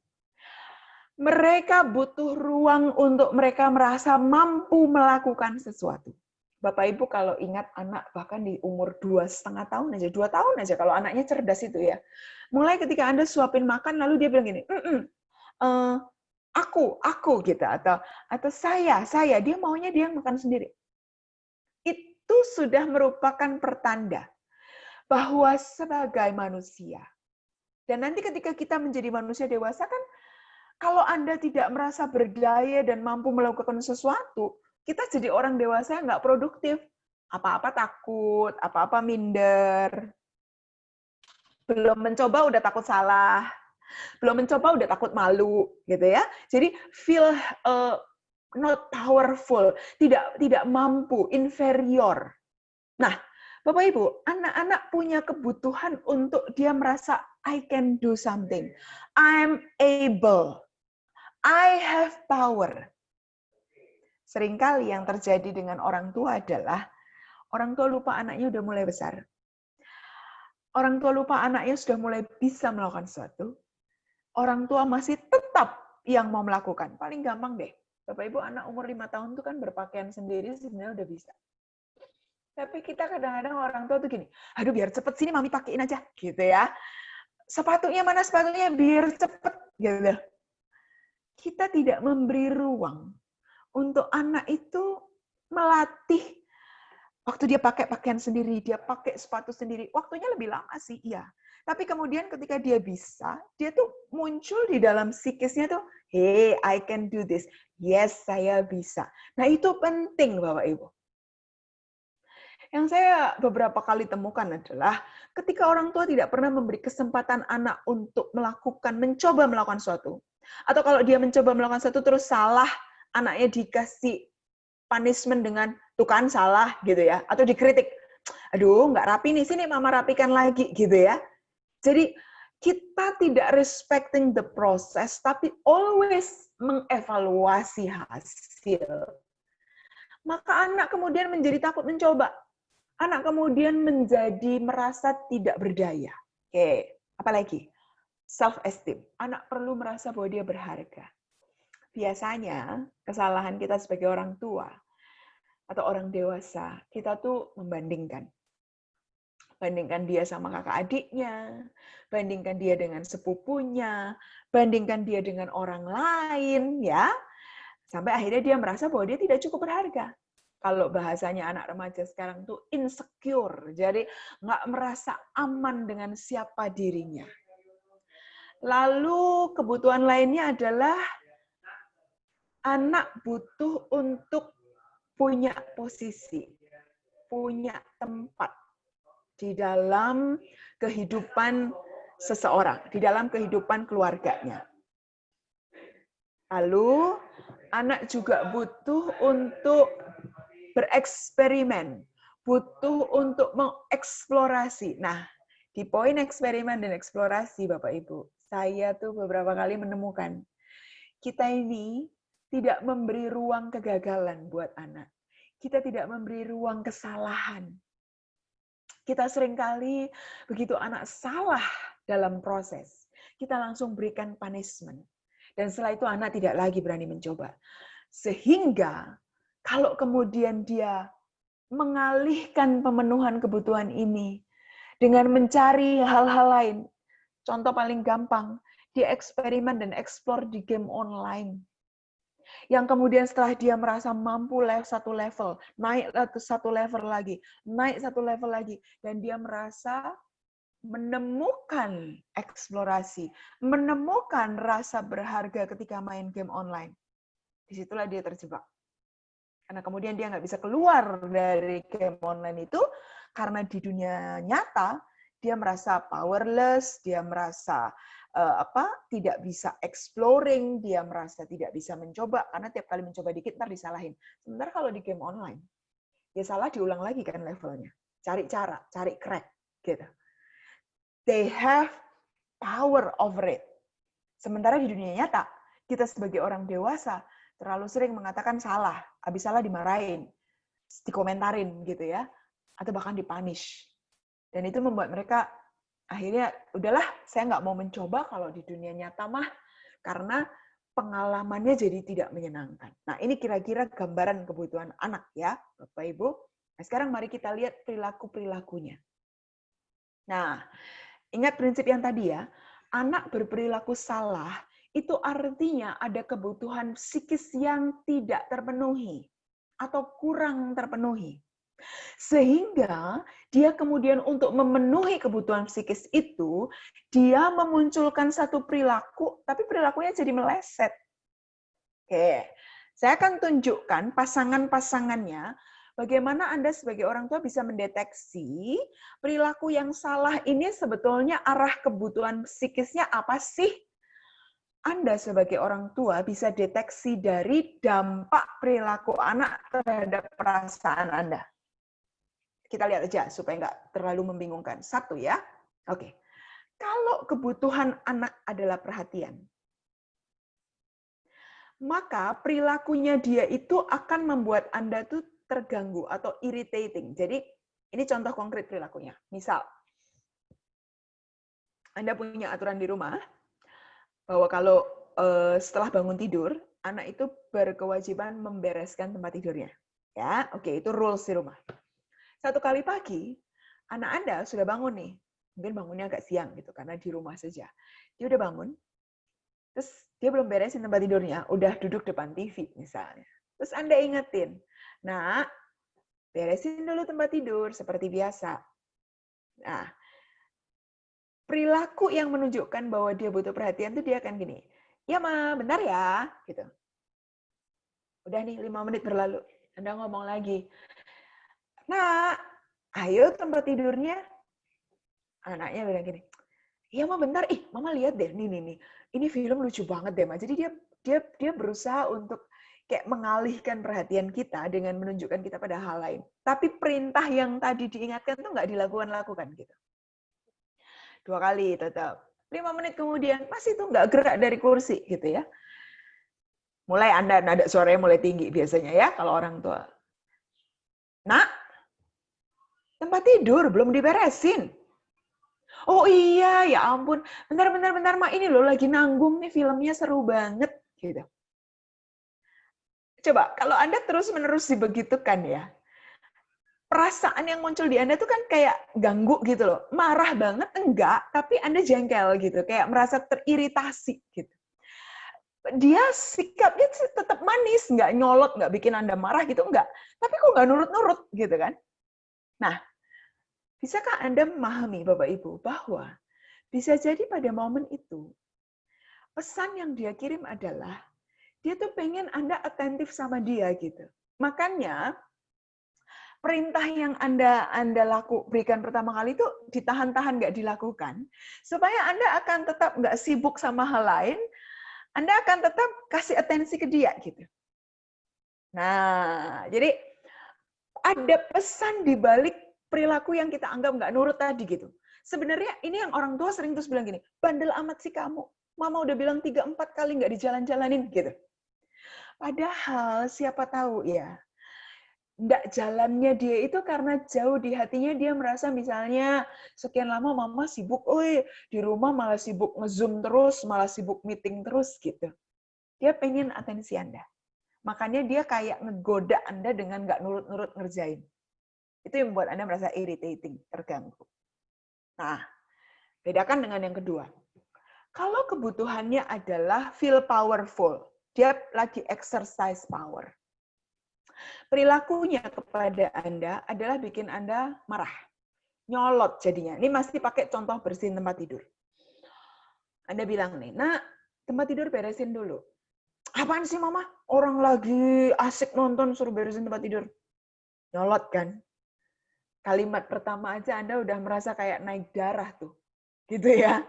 Mereka butuh ruang untuk mereka merasa mampu melakukan sesuatu. Bapak Ibu kalau ingat anak bahkan di umur 2,5 tahun aja, 2 tahun aja kalau anaknya cerdas itu ya. Mulai ketika Anda suapin makan lalu dia bilang gini, aku gitu atau saya, dia maunya dia makan sendiri. Itu sudah merupakan pertanda bahwa sebagai manusia. Dan nanti ketika kita menjadi manusia dewasa kan kalau Anda tidak merasa berdaya dan mampu melakukan sesuatu, kita jadi orang dewasa yang nggak produktif. Apa-apa takut, apa-apa minder. Belum mencoba udah takut salah. Belum mencoba udah takut malu, gitu ya. Jadi feel not powerful, tidak mampu, inferior. Nah, Bapak Ibu, anak-anak punya kebutuhan untuk dia merasa I can do something. I'm able. I have power. Seringkali yang terjadi dengan orang tua adalah orang tua lupa anaknya udah mulai besar. Orang tua lupa anaknya sudah mulai bisa melakukan sesuatu. Orang tua masih tetap yang mau melakukan. Paling gampang deh. Bapak Ibu, anak umur 5 tahun itu kan berpakaian sendiri sebenarnya udah bisa. Tapi kita kadang-kadang orang tua tuh gini, aduh biar cepet sini mami pakein aja, gitu ya. Sepatunya mana sepatunya biar cepet, gitu. Kita tidak memberi ruang untuk anak itu melatih waktu dia pakai pakaian sendiri, dia pakai sepatu sendiri. Waktunya lebih lama sih, iya. Tapi kemudian ketika dia bisa, dia tuh muncul di dalam psikisnya tuh, hey, I can do this. Yes, saya bisa. Nah, itu penting, Bapak Ibu. Yang saya beberapa kali temukan adalah ketika orang tua tidak pernah memberi kesempatan anak untuk mencoba melakukan sesuatu. Atau kalau dia mencoba melakukan sesuatu terus salah, anaknya dikasih punishment dengan tuh kan salah gitu ya, atau dikritik, aduh nggak rapi nih, sini mama rapikan lagi gitu ya. Jadi kita tidak respecting the process, tapi always mengevaluasi hasil. Maka anak kemudian menjadi takut mencoba. Anak kemudian menjadi merasa tidak berdaya. Oke, apalagi? Self-esteem. Anak perlu merasa bahwa dia berharga. Biasanya, kesalahan kita sebagai orang tua atau orang dewasa, kita tuh membandingkan. Bandingkan dia sama kakak adiknya, bandingkan dia dengan sepupunya, bandingkan dia dengan orang lain, ya. Sampai akhirnya dia merasa bahwa dia tidak cukup berharga. Kalau bahasanya anak remaja sekarang tuh insecure, jadi nggak merasa aman dengan siapa dirinya. Lalu kebutuhan lainnya adalah anak butuh untuk punya posisi, punya tempat di dalam kehidupan seseorang, di dalam kehidupan keluarganya. Lalu anak juga butuh untuk bereksperimen, butuh untuk mengeksplorasi. Nah, di poin eksperimen dan eksplorasi, Bapak Ibu, saya tuh beberapa kali menemukan kita ini tidak memberi ruang kegagalan buat anak. Kita tidak memberi ruang kesalahan. Kita seringkali begitu anak salah dalam proses, kita langsung berikan punishment. Dan setelah itu anak tidak lagi berani mencoba. Sehingga kalau kemudian dia mengalihkan pemenuhan kebutuhan ini dengan mencari hal-hal lain, contoh paling gampang, dia eksperimen dan eksplor di game online. Yang kemudian setelah dia merasa mampu satu level, naik satu level lagi, naik satu level lagi, dan dia merasa menemukan eksplorasi, menemukan rasa berharga ketika main game online. Disitulah dia terjebak. Karena kemudian dia nggak bisa keluar dari game online itu, karena di dunia nyata, dia merasa powerless, dia merasa tidak bisa exploring, dia merasa tidak bisa mencoba, karena tiap kali mencoba dikit, ntar disalahin. Sementara kalau di game online, ya salah diulang lagi kan levelnya. Cari cara, cari crack. Gitu. They have power over it. Sementara di dunia nyata, kita sebagai orang dewasa, terlalu sering mengatakan salah, habis salah dimarahin. dikomentarin gitu ya, atau bahkan dipunish. Dan itu membuat mereka akhirnya, udahlah, saya nggak mau mencoba kalau di dunia nyata mah, karena pengalamannya jadi tidak menyenangkan. Nah, ini kira-kira gambaran kebutuhan anak ya, Bapak Ibu. Nah, sekarang mari kita lihat perilaku-perilakunya. Nah, ingat prinsip yang tadi ya, anak berperilaku salah, itu artinya ada kebutuhan psikis yang tidak terpenuhi atau kurang terpenuhi. Sehingga dia kemudian untuk memenuhi kebutuhan psikis itu, dia memunculkan satu perilaku, tapi perilakunya jadi meleset. Oke, saya akan tunjukkan pasangan-pasangannya, bagaimana Anda sebagai orang tua bisa mendeteksi perilaku yang salah ini sebetulnya arah kebutuhan psikisnya apa sih? Anda sebagai orang tua bisa deteksi dari dampak perilaku anak terhadap perasaan Anda. Kita lihat aja supaya nggak terlalu membingungkan. Satu ya. Oke. Kalau kebutuhan anak adalah perhatian, maka perilakunya dia itu akan membuat Anda tuh terganggu atau irritating. Jadi ini contoh konkret perilakunya. Misal, Anda punya aturan di rumah bahwa kalau setelah bangun tidur, anak itu berkewajiban membereskan tempat tidurnya. Ya, oke, itu rules di rumah. Satu kali pagi, anak Anda sudah bangun nih. Mungkin bangunnya agak siang gitu, karena di rumah saja. Dia udah bangun, terus dia belum beresin tempat tidurnya, udah duduk depan TV misalnya. Terus Anda ingetin, nah, beresin dulu tempat tidur, seperti biasa. Nah, perilaku yang menunjukkan bahwa dia butuh perhatian itu dia akan gini, ya Ma, bentar ya, gitu. Udah nih 5 menit berlalu, Anda ngomong lagi, nah, ayo tempat tidurnya. Anaknya bilang gini, iya Ma bentar, Mama lihat deh, nih. Ini film lucu banget deh Ma. Jadi dia berusaha untuk kayak mengalihkan perhatian kita dengan menunjukkan kita pada hal lain. Tapi perintah yang tadi diingatkan tuh nggak dilakukan gitu. 2 kali tetap. 5 menit kemudian, masih tuh nggak gerak dari kursi gitu ya. Mulai Anda nada suaranya mulai tinggi biasanya ya, kalau orang tua. Nak, tempat tidur belum diberesin. Oh iya, ya ampun. Bentar, Ma. Ini loh lagi nanggung nih, filmnya seru banget. Gitu. Coba, kalau Anda terus-menerus dibegitukan ya, perasaan yang muncul di Anda tuh kan kayak ganggu gitu loh. Marah banget, enggak, tapi Anda jengkel gitu. Kayak merasa teriritasi gitu. Dia sikapnya tetap manis, nggak nyolot, nggak bikin Anda marah gitu, enggak. Tapi kok nggak nurut-nurut gitu kan. Nah, bisakah Anda memahami, Bapak Ibu, bahwa bisa jadi pada momen itu, pesan yang dia kirim adalah, dia tuh pengen Anda atentif sama dia gitu. Makanya, perintah yang Anda berikan pertama kali itu ditahan-tahan, nggak dilakukan, supaya Anda akan tetap nggak sibuk sama hal lain, Anda akan tetap kasih atensi ke dia gitu. Nah, jadi ada pesan di balik perilaku yang kita anggap nggak nurut tadi gitu. Sebenarnya ini yang orang tua sering terus bilang gini, bandel amat sih kamu. Mama udah bilang 3-4 kali nggak dijalan-jalanin gitu. Padahal siapa tahu ya, nggak jalannya dia itu karena jauh di hatinya dia merasa misalnya sekian lama mama sibuk, di rumah malah sibuk nge-zoom terus, malah sibuk meeting terus gitu. Dia pengen atensi Anda. Makanya dia kayak ngegoda Anda dengan nggak nurut-nurut ngerjain. Itu yang membuat Anda merasa irritating, terganggu. Nah, bedakan dengan yang kedua. Kalau kebutuhannya adalah feel powerful, dia lagi exercise power. Perilakunya kepada Anda adalah bikin Anda marah. Nyolot jadinya. Ini masih pakai contoh bersihin tempat tidur. Anda bilang nih, Nak, tempat tidur beresin dulu. Apaan sih Mama? Orang lagi asik nonton suruh beresin tempat tidur. Nyolot kan? Kalimat pertama aja Anda udah merasa kayak naik darah tuh. Gitu ya.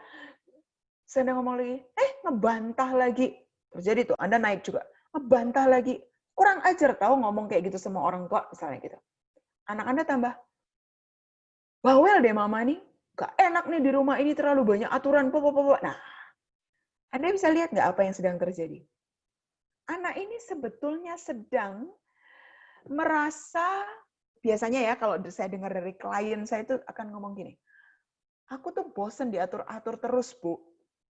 Saya ngomong lagi, ngebantah lagi. Terjadi tuh, Anda naik juga. Ngebantah lagi. Kurang ajar tahu ngomong kayak gitu sama orang tua, misalnya gitu. Anak Anda tambah, bawel deh Mama nih. Gak enak nih di rumah ini terlalu banyak aturan. Nah, Anda bisa lihat nggak apa yang sedang terjadi? Anak ini sebetulnya sedang merasa, biasanya ya kalau saya dengar dari klien saya itu akan ngomong gini, aku tuh bosen diatur-atur terus, Bu.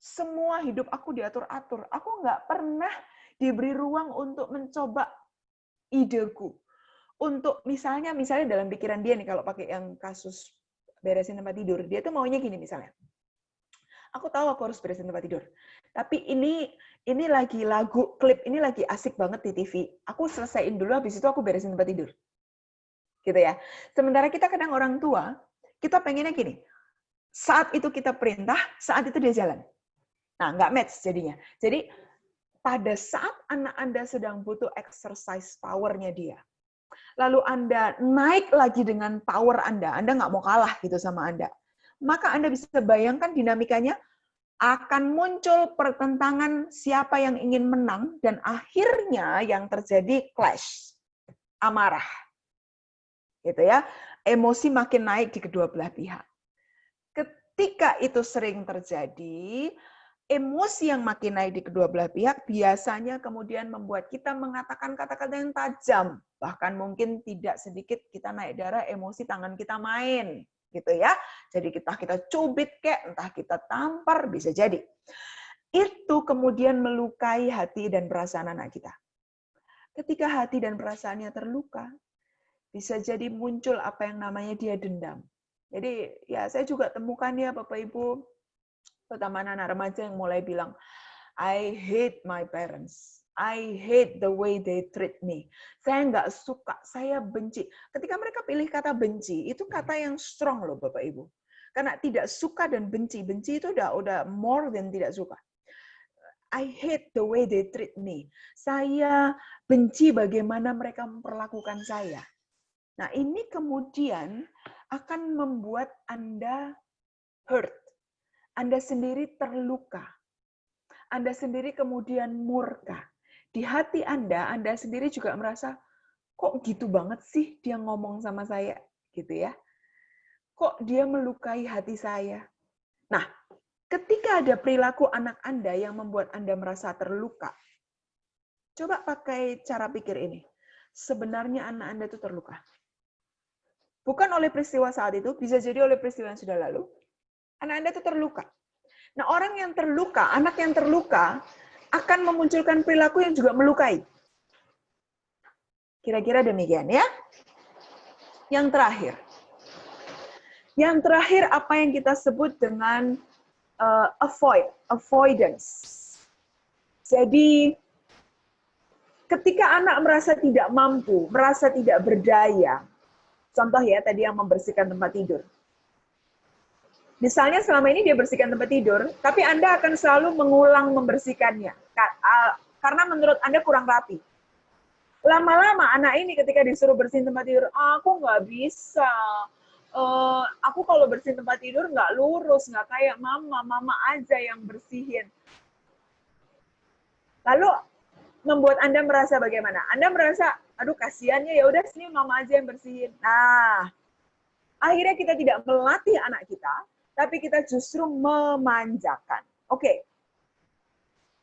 Semua hidup aku diatur-atur. Aku nggak pernah diberi ruang untuk mencoba ideku. Untuk misalnya dalam pikiran dia nih, kalau pakai yang kasus beresin tempat tidur, dia tuh maunya gini misalnya. Aku tahu aku harus beresin tempat tidur. Tapi ini lagi lagu, klip ini lagi asik banget di TV. Aku selesaiin dulu, habis itu aku beresin tempat tidur. Gitu ya. Sementara kita kadang orang tua, kita pengennya gini, saat itu kita perintah, saat itu dia jalan. Nah, nggak match jadinya. Jadi, pada saat anak Anda sedang butuh exercise power-nya dia, lalu Anda naik lagi dengan power Anda nggak mau kalah gitu sama Anda, maka Anda bisa bayangkan dinamikanya akan muncul pertentangan siapa yang ingin menang, dan akhirnya yang terjadi clash, amarah. Gitu ya. Emosi makin naik di kedua belah pihak. Ketika itu sering terjadi, emosi yang makin naik di kedua belah pihak biasanya kemudian membuat kita mengatakan kata-kata yang tajam. Bahkan mungkin tidak sedikit kita naik darah, emosi tangan kita main. Gitu ya. Jadi kita cubit kek, entah kita tampar, bisa jadi. Itu kemudian melukai hati dan perasaan anak kita. Ketika hati dan perasaannya terluka, bisa jadi muncul apa yang namanya dia dendam. Jadi ya saya juga temukan ya Bapak Ibu, terutama anak remaja yang mulai bilang, I hate my parents. I hate the way they treat me. Saya nggak suka, saya benci. Ketika mereka pilih kata benci, itu kata yang strong loh Bapak Ibu. Karena tidak suka dan benci itu udah more than tidak suka. I hate the way they treat me. Saya benci bagaimana mereka memperlakukan saya. Nah, ini kemudian akan membuat Anda hurt. Anda sendiri terluka. Anda sendiri kemudian murka. Di hati Anda sendiri juga merasa, kok gitu banget sih dia ngomong sama saya, gitu ya. Kok dia melukai hati saya. Nah, ketika ada perilaku anak Anda yang membuat Anda merasa terluka, coba pakai cara pikir ini. Sebenarnya anak Anda itu terluka. Bukan oleh peristiwa saat itu, bisa jadi oleh peristiwa yang sudah lalu. Anak Anda itu terluka. Nah, orang yang terluka, anak yang terluka, akan memunculkan perilaku yang juga melukai. Kira-kira demikian ya. Yang terakhir. Yang terakhir apa yang kita sebut dengan avoidance. Jadi, ketika anak merasa tidak mampu, merasa tidak berdaya, contoh ya tadi yang membersihkan tempat tidur. Misalnya selama ini dia bersihkan tempat tidur, tapi Anda akan selalu mengulang membersihkannya. Karena menurut Anda kurang rapi. Lama-lama anak ini ketika disuruh bersihin tempat tidur, aku nggak bisa. Aku kalau bersihin tempat tidur nggak lurus, nggak kayak mama aja yang bersihin. Lalu membuat Anda merasa bagaimana? Anda merasa, aduh kasihannya, ya udah sini mama aja yang bersihin. Nah, akhirnya kita tidak melatih anak kita, tapi kita justru memanjakan. Oke.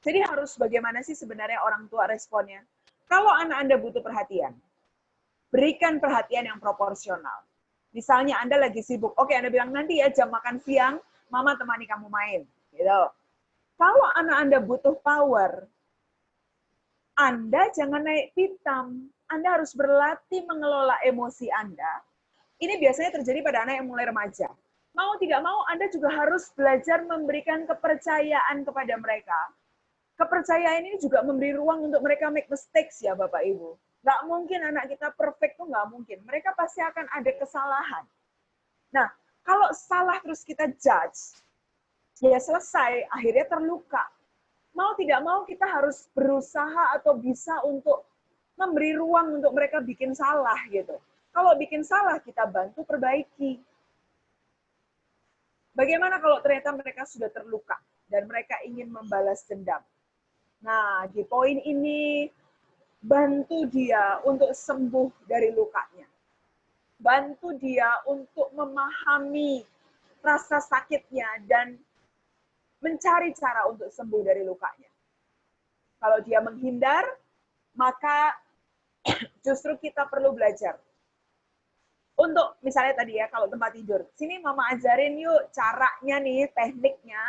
Jadi harus bagaimana sih sebenarnya orang tua responnya? Kalau anak Anda butuh perhatian, berikan perhatian yang proporsional. Misalnya Anda lagi sibuk, oke Anda bilang nanti ya jam makan siang, mama temani kamu main. Gitu. Kalau anak Anda butuh power, Anda jangan naik pitam. Anda harus berlatih mengelola emosi Anda. Ini biasanya terjadi pada anak yang mulai remaja. Mau tidak mau, Anda juga harus belajar memberikan kepercayaan kepada mereka. Kepercayaan ini juga memberi ruang untuk mereka make mistakes ya Bapak Ibu. Nggak mungkin anak kita perfect, tuh nggak mungkin. Mereka pasti akan ada kesalahan. Nah, kalau salah terus kita judge, ya selesai, akhirnya terluka. Mau tidak mau kita harus berusaha atau bisa untuk memberi ruang untuk mereka bikin salah gitu. Kalau bikin salah, kita bantu perbaiki. Bagaimana kalau ternyata mereka sudah terluka dan mereka ingin membalas dendam? Nah, di poin ini, bantu dia untuk sembuh dari lukanya. Bantu dia untuk memahami rasa sakitnya dan mencari cara untuk sembuh dari lukanya. Kalau dia menghindar, maka justru kita perlu belajar. Untuk misalnya tadi ya, kalau tempat tidur, sini mama ajarin yuk caranya nih, tekniknya,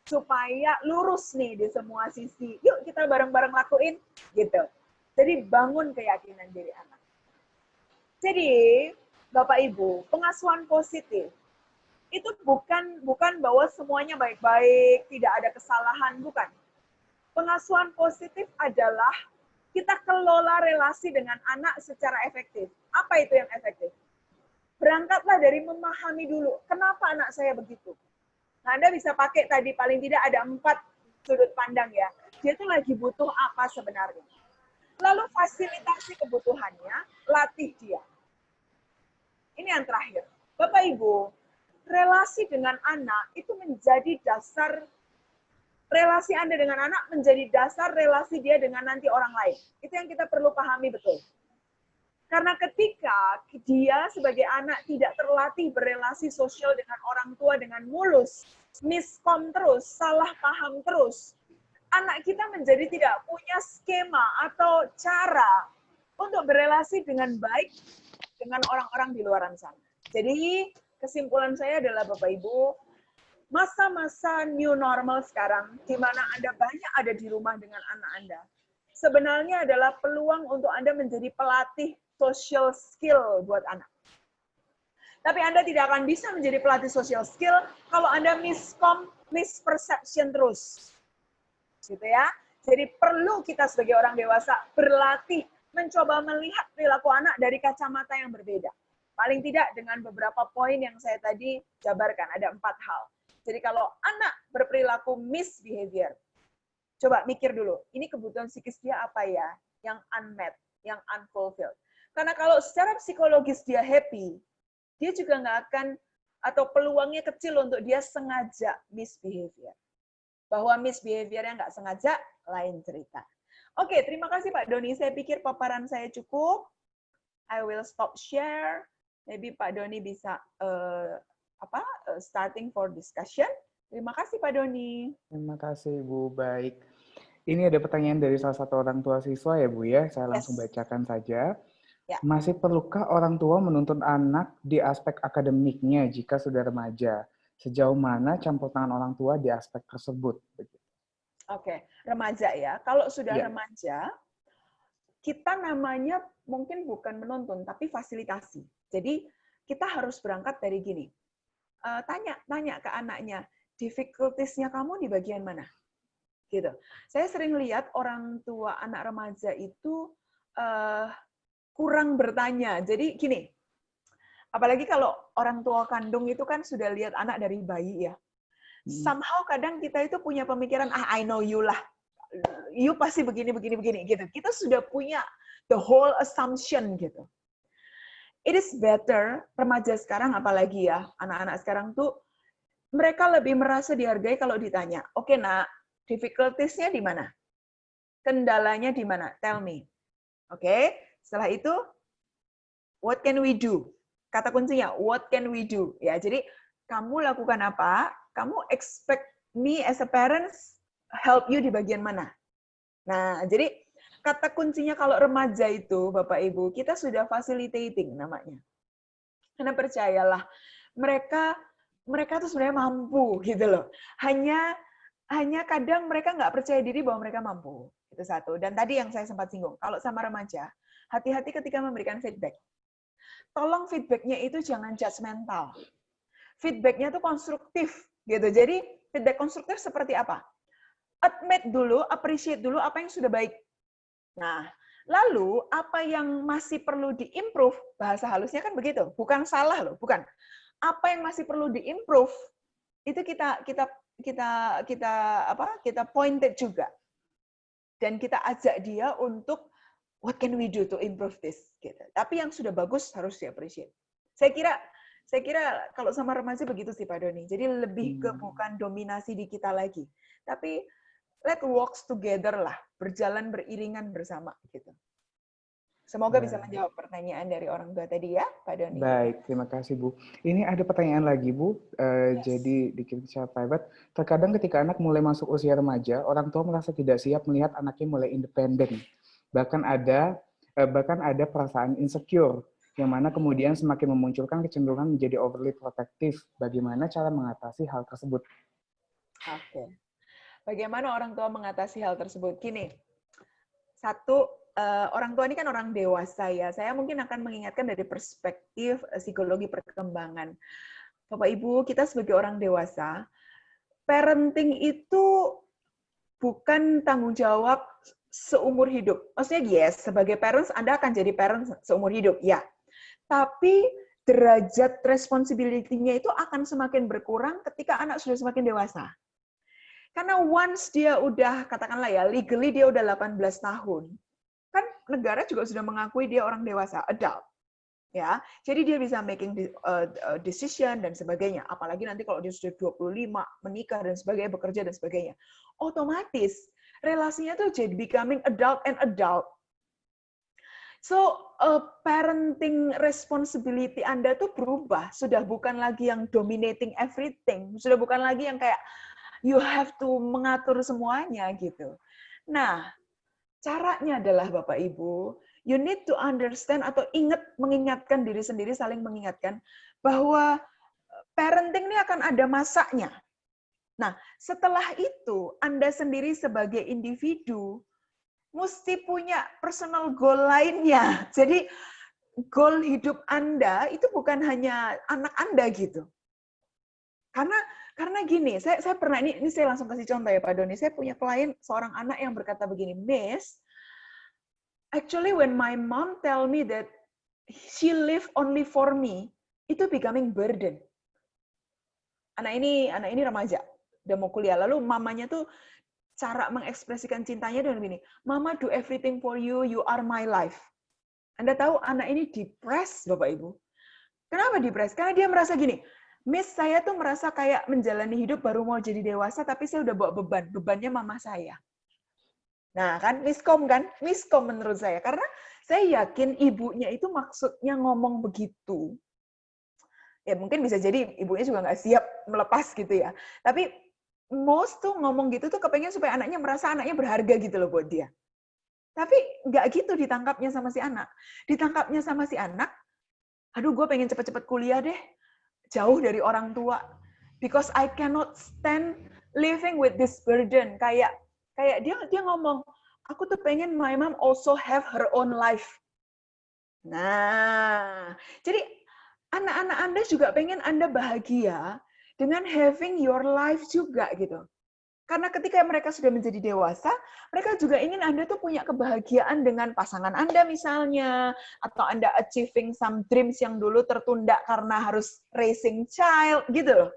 supaya lurus nih di semua sisi. Yuk kita bareng-bareng lakuin, gitu. Jadi bangun keyakinan diri anak. Jadi, Bapak Ibu, pengasuhan positif itu bukan bahwa semuanya baik-baik, tidak ada kesalahan, bukan. Pengasuhan positif adalah kita kelola relasi dengan anak secara efektif. Apa itu yang efektif? Berangkatlah dari memahami dulu, kenapa anak saya begitu. Nah, Anda bisa pakai tadi, paling tidak ada 4 sudut pandang ya. Dia tuh lagi butuh apa sebenarnya. Lalu fasilitasi kebutuhannya, latih dia. Ini yang terakhir. Bapak Ibu, relasi dengan anak itu menjadi dasar, relasi Anda dengan anak menjadi dasar relasi dia dengan nanti orang lain. Itu yang kita perlu pahami betul. Karena ketika dia sebagai anak tidak terlatih berelasi sosial dengan orang tua dengan mulus, miskom terus, salah paham terus, anak kita menjadi tidak punya skema atau cara untuk berelasi dengan baik dengan orang-orang di luar sana. Jadi kesimpulan saya adalah Bapak Ibu, masa-masa new normal sekarang, di mana Anda banyak ada di rumah dengan anak Anda, sebenarnya adalah peluang untuk Anda menjadi pelatih social skill buat anak. Tapi Anda tidak akan bisa menjadi pelatih social skill kalau Anda misperception terus. Gitu ya. Jadi perlu kita sebagai orang dewasa berlatih, mencoba melihat perilaku anak dari kacamata yang berbeda. Paling tidak dengan beberapa poin yang saya tadi jabarkan, ada 4 hal. Jadi kalau anak berperilaku misbehavior, coba mikir dulu, ini kebutuhan psikis dia apa ya? Yang unmet, yang unfulfilled. Karena kalau secara psikologis dia happy, dia juga nggak akan, atau peluangnya kecil untuk dia sengaja misbehavior. Bahwa misbehaviornya nggak sengaja, lain cerita. Oke, terima kasih Pak Doni. Saya pikir paparan saya cukup. I will stop share. Maybe Pak Doni bisa starting for discussion. Terima kasih Pak Doni. Terima kasih Bu, baik. Ini ada pertanyaan dari salah satu orang tua siswa ya Bu ya, saya langsung bacakan saja. Ya. Masih perlukah orang tua menuntun anak di aspek akademiknya jika sudah remaja? Sejauh mana campur tangan orang tua di aspek tersebut? Oke, remaja ya. Kalau sudah remaja, kita namanya mungkin bukan menuntun, tapi fasilitasi. Jadi kita harus berangkat dari gini. Tanya ke anaknya, difficulties-nya kamu di bagian mana? Gitu. Saya sering lihat orang tua anak remaja itu kurang bertanya. Jadi gini, apalagi kalau orang tua kandung itu kan sudah lihat anak dari bayi ya. Somehow kadang kita itu punya pemikiran, I know you lah. You pasti begini gitu. Kita sudah punya the whole assumption gitu. It is better, remaja sekarang apalagi ya, anak-anak sekarang tuh mereka lebih merasa dihargai kalau ditanya, oke nak, difficulties-nya di mana? Kendalanya di mana? Tell me. Oke, setelah itu, what can we do? Kata kuncinya, what can we do? Ya, jadi kamu lakukan apa? Kamu expect me as a parents help you di bagian mana? Nah, jadi kata kuncinya kalau remaja itu, Bapak Ibu, kita sudah facilitating namanya. Karena percayalah, mereka tuh sebenarnya mampu gitu loh. Hanya kadang mereka nggak percaya diri bahwa mereka mampu. Itu satu. Dan tadi yang saya sempat singgung, kalau sama remaja, hati-hati ketika memberikan feedback. Tolong feedback-nya itu jangan judgmental. Feedback-nya tuh konstruktif gitu. Jadi feedback konstruktif seperti apa? Admit dulu, appreciate dulu apa yang sudah baik. Nah, lalu apa yang masih perlu diimprove, bahasa halusnya kan begitu, bukan salah loh, bukan. Apa yang masih perlu diimprove itu kita pointed juga. Dan kita ajak dia untuk what can we do to improve this gitu. Tapi yang sudah bagus harus di-appreciate. Saya kira kalau sama remaja begitu sih Pak Doni. Jadi lebih ke bukan dominasi di kita lagi, tapi let's walk together lah, berjalan beriringan bersama gitu. Semoga bisa menjawab pertanyaan dari orang tua tadi ya, Pak Doni. Baik, terima kasih Bu. Ini ada pertanyaan lagi Bu, jadi dikirim secara private. Terkadang ketika anak mulai masuk usia remaja, orang tua merasa tidak siap melihat anaknya mulai independen. Bahkan ada bahkan ada perasaan insecure, yang mana kemudian semakin memunculkan kecenderungan menjadi overly protective. Bagaimana cara mengatasi hal tersebut? Oke. Bagaimana orang tua mengatasi hal tersebut? Gini, satu, orang tua ini kan orang dewasa ya. Saya mungkin akan mengingatkan dari perspektif psikologi perkembangan. Bapak Ibu, kita sebagai orang dewasa, parenting itu bukan tanggung jawab seumur hidup. Maksudnya yes, sebagai parents Anda akan jadi parents seumur hidup, ya. Tapi derajat responsibility-nya itu akan semakin berkurang ketika anak sudah semakin dewasa. Karena once dia udah, katakanlah ya, legally dia udah 18 tahun, kan negara juga sudah mengakui dia orang dewasa, adult. Ya, jadi dia bisa making decision dan sebagainya. Apalagi nanti kalau dia sudah 25, menikah dan sebagainya, bekerja dan sebagainya. Otomatis relasinya tuh jadi becoming adult and adult. So, parenting responsibility Anda tuh berubah, sudah bukan lagi yang dominating everything, sudah bukan lagi yang kayak you have to mengatur semuanya gitu. Nah, caranya adalah Bapak Ibu, you need to understand atau mengingatkan diri sendiri, saling mengingatkan bahwa parenting ini akan ada masanya. Nah, setelah itu Anda sendiri sebagai individu mesti punya personal goal lainnya. Jadi goal hidup Anda itu bukan hanya anak Anda gitu. Karena gini, saya pernah, ini saya langsung kasih contoh ya Pak Doni, saya punya klien seorang anak yang berkata begini, Miss, actually when my mom tell me that she live only for me, itu becoming burden. Anak ini remaja, udah mau kuliah, lalu mamanya tuh cara mengekspresikan cintanya dengan begini, Mama do everything for you, you are my life. Anda tahu anak ini depressed Bapak Ibu. Kenapa depressed? Karena dia merasa gini, Miss, saya tuh merasa kayak menjalani hidup baru mau jadi dewasa, tapi saya udah bawa beban. Bebannya mama saya. Nah, kan miskom menurut saya. Karena saya yakin ibunya itu maksudnya ngomong begitu. Ya mungkin bisa jadi ibunya juga nggak siap melepas gitu ya. Tapi most tuh ngomong gitu tuh kepengen supaya anaknya merasa anaknya berharga gitu loh buat dia. Tapi nggak gitu ditangkapnya sama si anak. Ditangkapnya sama si anak, aduh gue pengen cepet-cepet kuliah deh. Jauh dari orang tua, because I cannot stand living with this burden. Kayak dia ngomong, aku tuh pengen my mom also have her own life. Nah, jadi anak-anak Anda juga pengen Anda bahagia dengan having your life juga gitu. Karena ketika mereka sudah menjadi dewasa, mereka juga ingin Anda tuh punya kebahagiaan dengan pasangan Anda misalnya, atau Anda achieving some dreams yang dulu tertunda karena harus raising child, gitu loh.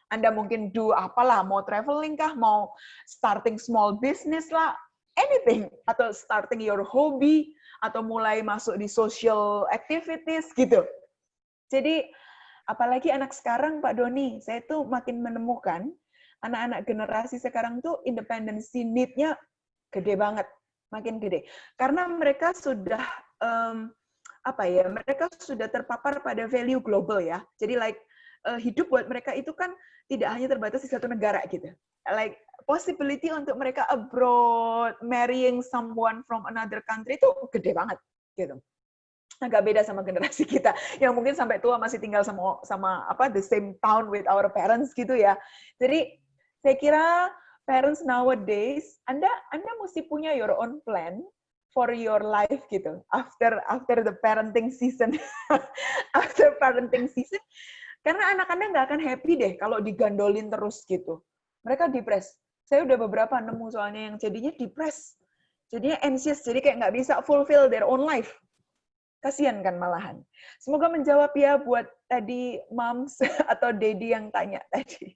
Anda mungkin do apalah, mau traveling kah, mau starting small business lah, anything. Atau starting your hobby, atau mulai masuk di social activities, gitu. Jadi, apalagi anak sekarang, Pak Doni, saya tuh makin menemukan, anak-anak generasi sekarang tuh independency need-nya gede banget, makin gede. Karena mereka sudah mereka sudah terpapar pada value global ya. Jadi hidup buat mereka itu kan tidak hanya terbatas di satu negara gitu. Like possibility untuk mereka abroad, marrying someone from another country itu gede banget gitu. Agak beda sama generasi kita yang mungkin sampai tua masih tinggal sama the same town with our parents gitu ya. Jadi saya kira parents nowadays, Anda mesti punya your own plan for your life gitu. After the parenting season, after parenting season, karena anak Anda nggak akan happy deh kalau digandolin terus gitu. Mereka depres. Saya udah beberapa nemu soalnya yang jadinya depres, jadinya anxious, jadi kayak nggak bisa fulfill their own life. Kasian kan malahan. Semoga menjawab ya buat tadi moms atau daddy yang tanya tadi.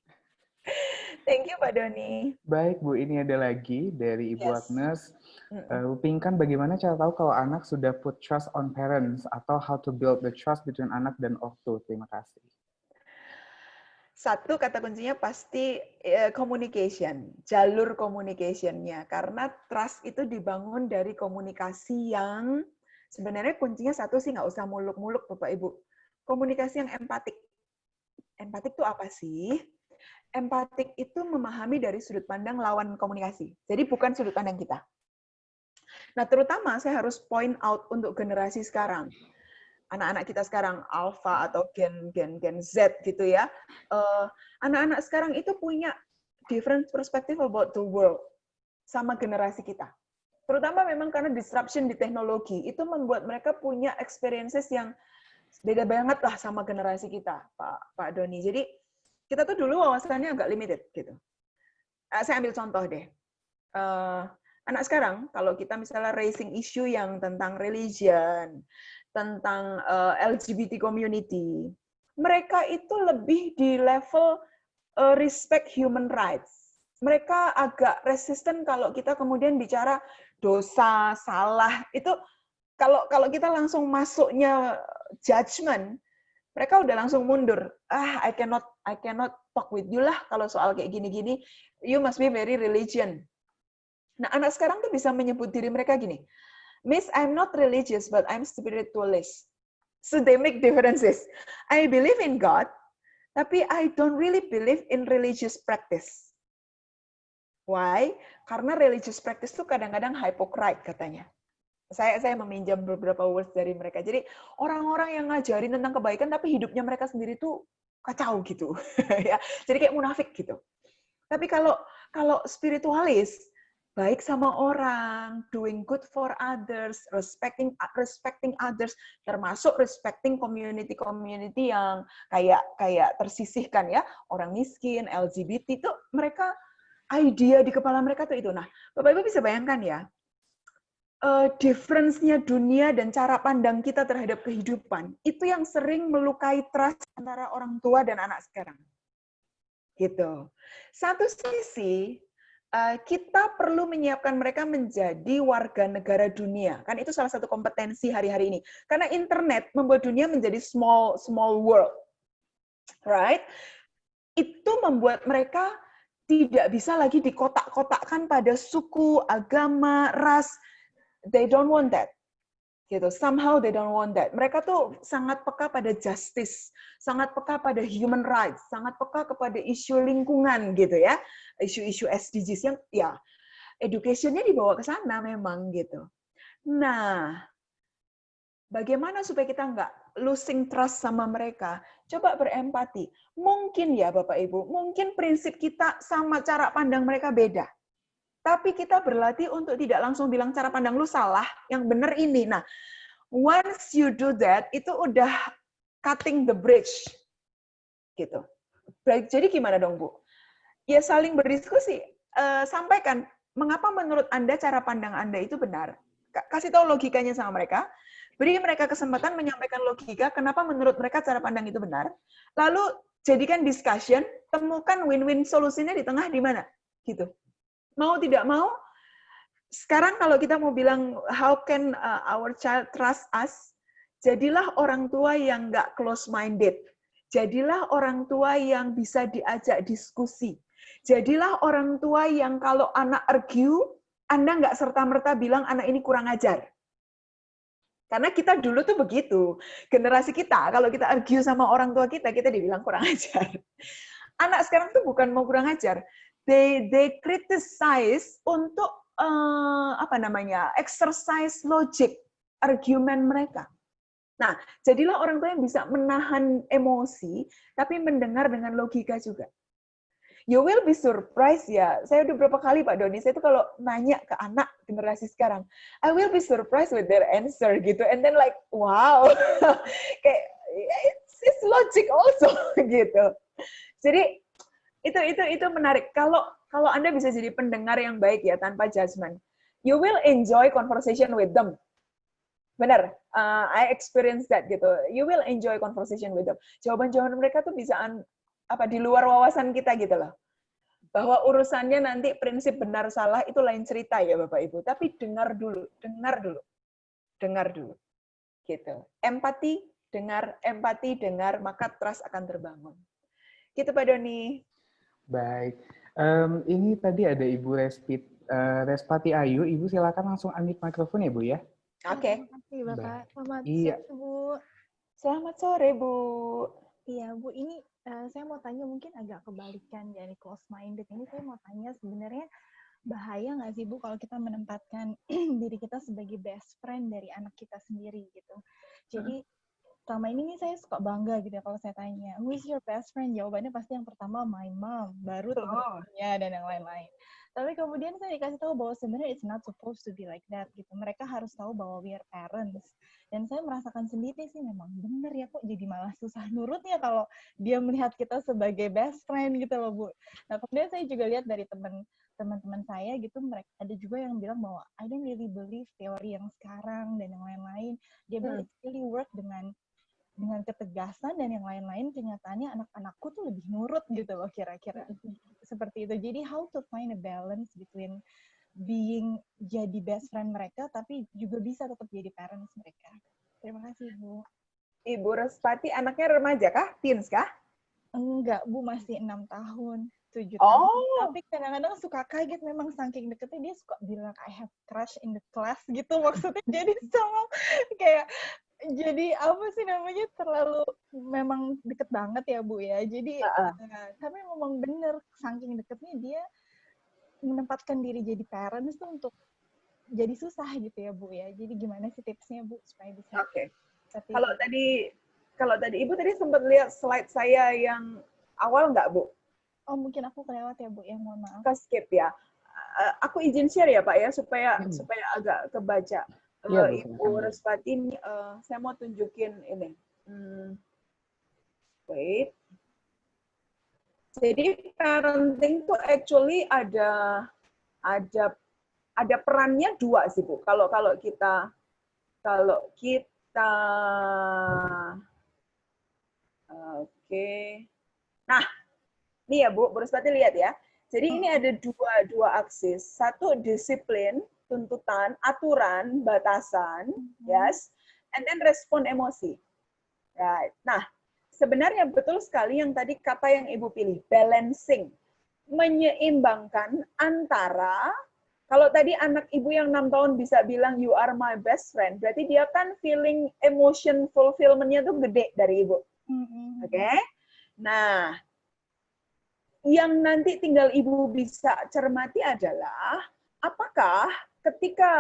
Thank you, Pak Doni. Baik, Bu. Ini ada lagi dari Ibu Yes. Agnes. Pingkan bagaimana cara tahu kalau anak sudah put trust on parents atau how to build the trust between anak dan ortu. Terima kasih. Satu kata kuncinya pasti communication, jalur communication-nya. Karena trust itu dibangun dari komunikasi yang sebenarnya kuncinya satu sih, nggak usah muluk-muluk Bapak Ibu. Komunikasi yang empatik. Empatik itu apa sih? Empatik itu memahami dari sudut pandang lawan komunikasi. Jadi bukan sudut pandang kita. Nah, terutama saya harus point out untuk generasi sekarang. Anak-anak kita sekarang alpha atau gen Z gitu ya. Anak-anak sekarang itu punya different perspective about the world sama generasi kita. Terutama memang karena disruption di teknologi, itu membuat mereka punya experiences yang beda banget lah sama generasi kita, Pak Doni. Jadi kita tuh dulu wawasannya agak limited gitu. Saya ambil contoh deh. Anak sekarang, kalau kita misalnya raising issue yang tentang religion, tentang LGBT community, mereka itu lebih di level respect human rights. Mereka agak resisten kalau kita kemudian bicara dosa, salah. Itu kalau kita langsung masuknya judgment, mereka udah langsung mundur. I cannot talk with you lah kalau soal kayak gini-gini. You must be very religion. Nah, anak sekarang tuh bisa menyebut diri mereka gini, Miss, I'm not religious, but I'm spiritualist. So they make differences. I believe in God, tapi I don't really believe in religious practice. Why? Karena religious practice itu kadang-kadang hypocrite katanya. Saya meminjam beberapa words dari mereka. Jadi orang-orang yang ngajarin tentang kebaikan, tapi hidupnya mereka sendiri tuh kacau gitu. Ya, jadi kayak munafik gitu. Tapi kalau spiritualis, baik sama orang, doing good for others, respecting others, termasuk respecting community yang kayak tersisihkan ya, orang miskin, LGBT itu mereka idea di kepala mereka tuh itu. Nah, Bapak Ibu bisa bayangkan ya, difference-nya dunia dan cara pandang kita terhadap kehidupan itu yang sering melukai trust antara orang tua dan anak sekarang. Gitu. Satu sisi kita perlu menyiapkan mereka menjadi warga negara dunia. Kan itu salah satu kompetensi hari-hari ini. Karena internet membuat dunia menjadi small world. Right? Itu membuat mereka tidak bisa lagi dikotak-kotakkan pada suku, agama, ras. They don't want that. Gitu. Somehow they don't want that. Mereka tuh sangat peka pada justice, sangat peka pada human rights, sangat peka kepada isu lingkungan gitu ya, isu-isu SDGs yang ya education-nya dibawa ke sana memang gitu. Nah, bagaimana supaya kita nggak losing trust sama mereka? Coba berempati. Mungkin ya Bapak Ibu, mungkin prinsip kita sama cara pandang mereka beda. Tapi kita berlatih untuk tidak langsung bilang cara pandang lu salah, yang benar ini. Nah, once you do that, itu udah cutting the bridge. Gitu. Jadi gimana dong, Bu? Ya saling berdiskusi. Sampaikan, mengapa menurut Anda cara pandang Anda itu benar? Kasih tahu logikanya sama mereka. Beri mereka kesempatan menyampaikan logika, kenapa menurut mereka cara pandang itu benar. Lalu jadikan discussion, temukan win-win solusinya di tengah di mana. Gitu. Mau tidak mau, sekarang kalau kita mau bilang, how can our child trust us? Jadilah orang tua yang nggak close-minded. Jadilah orang tua yang bisa diajak diskusi. Jadilah orang tua yang kalau anak argue, Anda nggak serta-merta bilang anak ini kurang ajar. Karena kita dulu tuh begitu. Generasi kita, kalau kita argue sama orang tua kita dibilang kurang ajar. Anak sekarang tuh bukan mau kurang ajar. They criticize untuk exercise logic, argumen mereka. Nah, jadilah orang tua yang bisa menahan emosi, tapi mendengar dengan logika juga. You will be surprised ya. Saya udah berapa kali Pak Doni, saya tuh kalau nanya ke anak generasi sekarang, I will be surprised with their answer gitu. And then like, wow, kayak it's logic also gitu. Jadi itu menarik. Kalau Anda bisa jadi pendengar yang baik ya tanpa judgment, you will enjoy conversation with them. Benar, I experience that gitu. You will enjoy conversation with them. Jawaban-jawaban mereka tuh bisa di luar wawasan kita gitu loh. Bahwa urusannya nanti prinsip benar salah itu lain cerita ya Bapak Ibu. Tapi dengar dulu. Gitu. Empati, dengar, maka trust akan terbangun. Gitu Pak Doni. Baik. Ini tadi ada Ibu Respati Ayu. Ibu silakan langsung unmute mikrofon ya Bu ya. Oke. Terima kasih Bapak. Selamat Iya. sore Bu. Selamat sore Bu. Iya Bu, ini saya mau tanya mungkin agak kebalikan dari close minded. Ini saya mau tanya sebenarnya bahaya nggak sih Bu kalau kita menempatkan diri kita sebagai best friend dari anak kita sendiri gitu. Jadi selama ini nih saya suka bangga gitu ya kalau saya tanya, who is your best friend? Jawabannya pasti yang pertama my mom, baru teman-temannya dan yang lain-lain. Tapi kemudian saya dikasih tahu bahwa sebenarnya it's not supposed to be like that gitu. Mereka harus tahu bahwa we are parents. Dan saya merasakan sendiri sih memang bener ya kok jadi malah susah nurutnya kalau dia melihat kita sebagai best friend gitu loh Bu. Nah kemudian saya juga lihat dari teman-teman saya gitu, mereka ada juga yang bilang bahwa I don't really believe teori yang sekarang dan yang lain-lain. Dia bilang it's really work dengan ketegasan dan yang lain-lain, kenyataannya anak-anakku tuh lebih nurut gitu loh kira-kira. Seperti itu. Jadi how to find a balance between being jadi best friend mereka tapi juga bisa tetap jadi parents mereka. Terima kasih Bu. Ibu Respati anaknya remaja kah? Teens kah? Enggak Bu, masih 6 tahun. 7 tahun. Oh. Tapi kadang-kadang suka kaget memang saking deketnya dia suka bilang I have crush in the class gitu maksudnya. Jadi sama kayak jadi apa sih namanya terlalu memang deket banget ya Bu ya. Jadi tapi memang bener saking deketnya dia menempatkan diri jadi parents tuh untuk jadi susah gitu ya Bu ya. Jadi gimana sih tipsnya Bu supaya bisa? Oke. Kalau tadi Ibu tadi sempat lihat slide saya yang awal nggak Bu? Oh mungkin aku kelewat ya Bu ya, mohon maaf. Ke skip ya. Aku izin share ya Pak ya supaya agak kebaca. Ibu Respati, saya mau tunjukin ini. Wait. Jadi parenting tuh actually ada perannya dua sih Bu. Kalau kita oke. Nah, nih ya Bu Respati lihat ya. Jadi ini ada dua aksis. Satu disiplin, tuntutan, aturan, batasan, yes, and then respon emosi. Right. Nah, sebenarnya betul sekali yang tadi kata yang Ibu pilih, balancing, menyeimbangkan antara, kalau tadi anak Ibu yang 6 tahun bisa bilang you are my best friend, berarti dia kan feeling emotion fulfillment-nya tuh gede dari Ibu. Oke? Nah, yang nanti tinggal Ibu bisa cermati adalah apakah ketika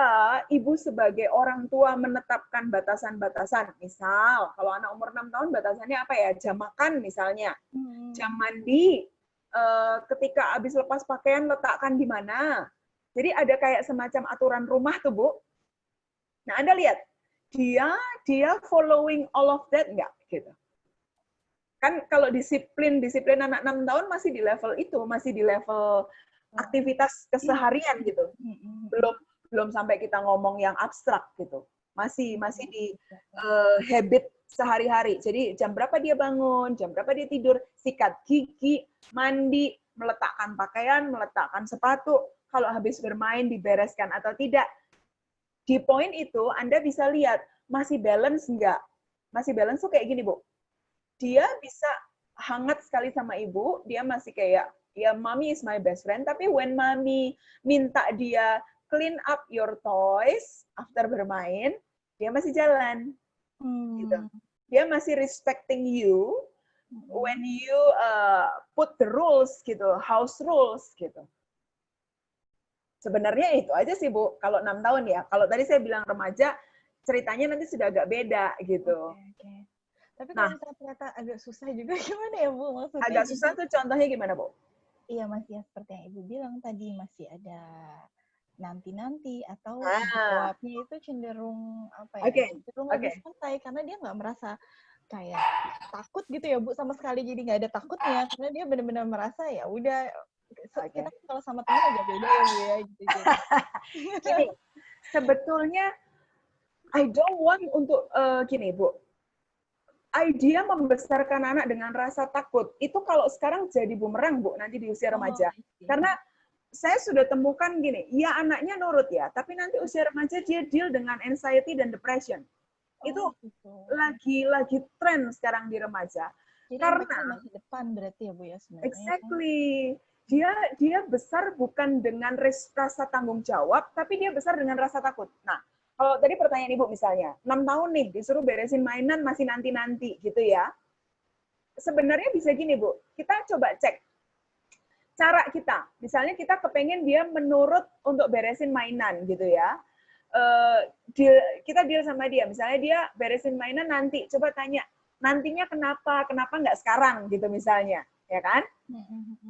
Ibu sebagai orang tua menetapkan batasan-batasan, misal kalau anak umur 6 tahun batasannya apa ya? Jam makan misalnya, jam mandi, ketika habis lepas pakaian letakkan di mana. Jadi ada kayak semacam aturan rumah tuh Bu. Nah Anda lihat, dia following all of that nggak? Gitu. Kan kalau disiplin anak 6 tahun masih di level itu, masih di level aktivitas keseharian gitu. Belum sampai kita ngomong yang abstrak gitu. Masih di habit sehari-hari. Jadi jam berapa dia bangun, jam berapa dia tidur, sikat gigi, mandi, meletakkan pakaian, meletakkan sepatu, kalau habis bermain dibereskan atau tidak. Di poin itu Anda bisa lihat masih balance enggak? Masih balance tuh kayak gini, Bu. Dia bisa hangat sekali sama Ibu, dia masih kayak, ya mommy is my best friend, tapi when mommy minta dia clean up your toys after bermain, dia masih jalan. Gitu. Dia masih respecting you when you put the rules gitu, house rules gitu. Sebenarnya itu aja sih Bu, kalau 6 tahun ya. Kalau tadi saya bilang remaja, ceritanya nanti sudah agak beda gitu. Okay. Tapi kalau misalnya ternyata agak susah juga gimana ya Bu? Maksudnya agak susah tuh contohnya gimana Bu? Iya masih ya seperti yang Ibu bilang tadi, masih ada nanti-nanti atau jawabnya itu cenderung apa ya? Cenderung lebih santai karena dia nggak merasa kayak takut gitu ya Bu sama sekali, jadi nggak ada takutnya karena dia benar-benar merasa ya udah kita kalau sama teman agak beda ya Bu ya gitu. Gini, sebetulnya I don't want untuk gini Bu. Idea membesarkan anak dengan rasa takut itu kalau sekarang jadi bumerang Bu nanti di usia remaja. Karena saya sudah temukan gini, ya anaknya nurut ya, tapi nanti usia remaja dia deal dengan anxiety dan depression. Itu lagi tren sekarang di remaja. Jadi karena masa depan berarti ya Bu ya sebenarnya. Exactly. Dia besar bukan dengan rasa tanggung jawab, tapi dia besar dengan rasa takut. Nah, kalau tadi pertanyaan Ibu misalnya, 6 tahun nih disuruh beresin mainan masih nanti-nanti gitu ya. Sebenarnya bisa gini Bu, kita coba cek. cara kita. Misalnya kita kepengen dia menurut untuk beresin mainan gitu ya. Kita deal sama dia. Misalnya dia beresin mainan nanti, coba tanya, nantinya kenapa nggak sekarang gitu misalnya, ya kan?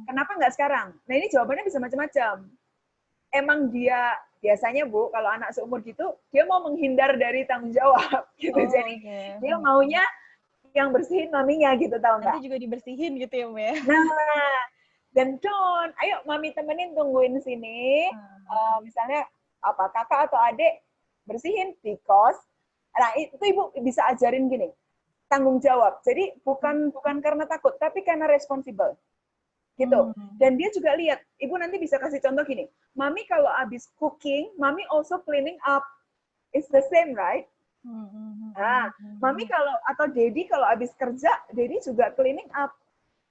Kenapa nggak sekarang? Nah ini jawabannya bisa macam-macam. Emang dia biasanya Bu, kalau anak seumur gitu, dia mau menghindar dari tanggung jawab gitu. Jadi dia maunya yang bersihin maminya gitu, tahu nggak? Nanti juga dibersihin gitu ya, Mbak. Nah, dan Don, ayo mami temenin tungguin sini. Misalnya apa kakak atau adik bersihin because, nah itu ibu bisa ajarin gini, tanggung jawab. Jadi bukan karena takut, tapi karena responsible. Gitu. Dan dia juga lihat, ibu nanti bisa kasih contoh gini, mami kalau habis cooking, mami also cleaning up. It's the same, right? Nah, mami kalau atau Dedi kalau habis kerja, Dedi juga cleaning up.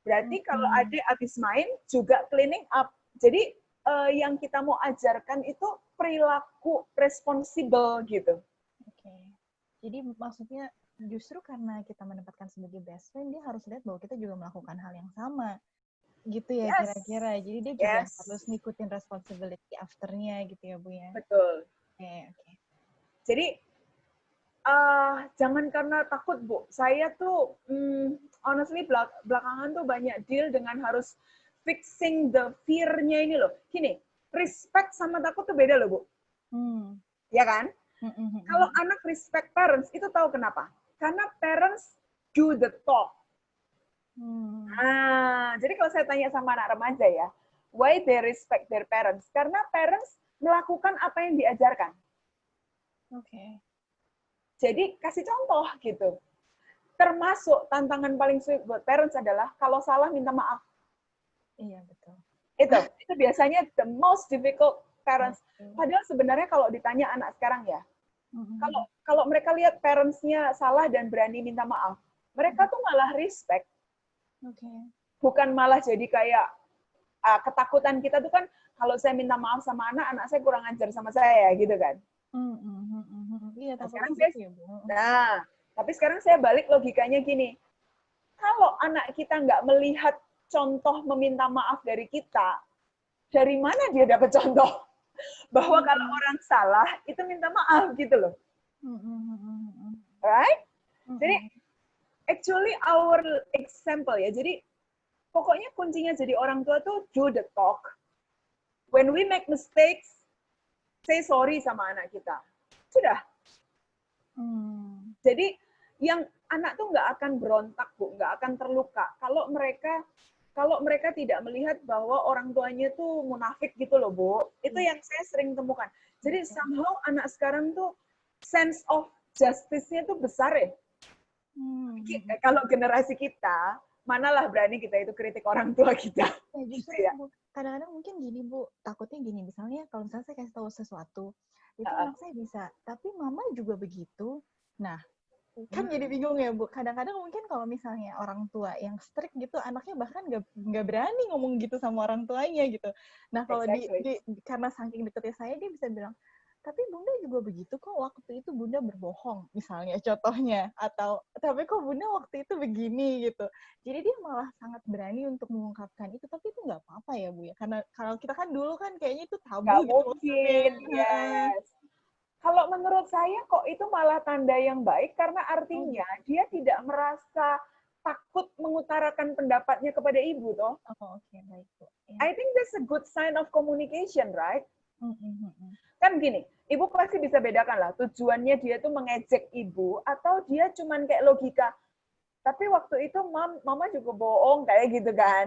Berarti kalau adik habis main juga cleaning up. Jadi yang kita mau ajarkan itu perilaku responsible gitu. Oke. Jadi maksudnya justru karena kita menempatkan sebagai best friend, dia harus lihat bahwa kita juga melakukan hal yang sama. Gitu ya kira-kira. Jadi dia juga harus ngikutin responsibility afternya gitu ya, Bu ya. Betul. Oke. Jadi jangan karena takut, Bu. Saya tuh honestly belakangan tuh banyak deal dengan harus fixing the fear-nya ini loh. Gini, respect sama takut tuh beda loh, Bu. Ya kan? Kalau anak respect parents, itu tahu kenapa? Karena parents do the talk. Jadi kalau saya tanya sama anak remaja ya, why they respect their parents? Karena parents melakukan apa yang diajarkan. Oke. Jadi kasih contoh gitu. Termasuk tantangan paling sulit buat parents adalah kalau salah minta maaf. Iya, betul. Itu biasanya the most difficult parents. Padahal sebenarnya kalau ditanya anak sekarang ya, kalau mereka lihat parents-nya salah dan berani minta maaf, mereka tuh malah respect. Bukan malah jadi kayak ketakutan kita tuh kan kalau saya minta maaf sama anak saya kurang ajar sama saya gitu kan. Iya, tapi sekarang saya balik logikanya gini. Kalau anak kita nggak melihat contoh meminta maaf dari kita, dari mana dia dapat contoh? Bahwa kalau orang salah, itu minta maaf gitu loh. Right? Jadi, actually our example ya. Jadi, pokoknya kuncinya jadi orang tua tuh do the talk. When we make mistakes, say sorry sama anak kita. Sudah. Jadi yang anak tuh nggak akan berontak, Bu, nggak akan terluka kalau mereka tidak melihat bahwa orang tuanya tuh munafik gitu loh, Bu. Itu yang saya sering temukan. Jadi somehow anak sekarang tuh sense of justice-nya tuh besar ya. Kalau generasi kita, manalah berani kita itu kritik orang tua kita. Ya, justru kadang-kadang mungkin gini, Bu, takutnya gini, misalnya kalau misalnya saya kasih tahu sesuatu, itu anak saya bisa, tapi mama juga begitu. Nah, kan jadi bingung ya, Bu. Kadang-kadang mungkin kalau misalnya orang tua yang strict gitu, anaknya bahkan nggak berani ngomong gitu sama orang tuanya gitu. Nah, kalau karena saking deketnya saya, dia bisa bilang, tapi Bunda juga begitu kok, waktu itu Bunda berbohong, misalnya contohnya. Atau, tapi kok Bunda waktu itu begini gitu. Jadi dia malah sangat berani untuk mengungkapkan itu, tapi itu nggak apa-apa ya, Bu ya. Karena kalau kita kan dulu kan kayaknya itu tabu nggak gitu. Mungkin, yes. Kalau menurut saya kok itu malah tanda yang baik, karena artinya dia tidak merasa takut mengutarakan pendapatnya kepada ibu, toh. Baik, Bu. I think that's a good sign of communication, right? Kan gini, ibu pasti bisa bedakan lah, tujuannya dia tuh mengejek ibu, atau dia cuman kayak logika, tapi waktu itu mama juga bohong, kayak gitu kan.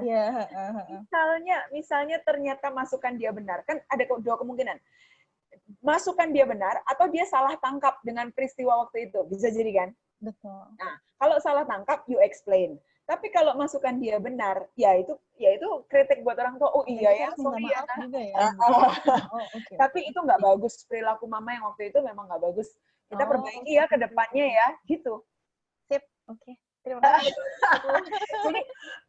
Misalnya ternyata masukan dia benar, kan ada dua kemungkinan. Masukan dia benar, atau dia salah tangkap dengan peristiwa waktu itu, bisa jadi kan? Betul. Nah, kalau salah tangkap, you explain. Tapi kalau masukan dia benar, ya itu kritik buat orang tua. Oh iya ya, sorry ya. Juga ya. Tapi itu nggak bagus, perilaku mama yang waktu itu memang nggak bagus. Kita perbaiki ya ke depannya ya, gitu. Sip, oke. Terima kasih. Jadi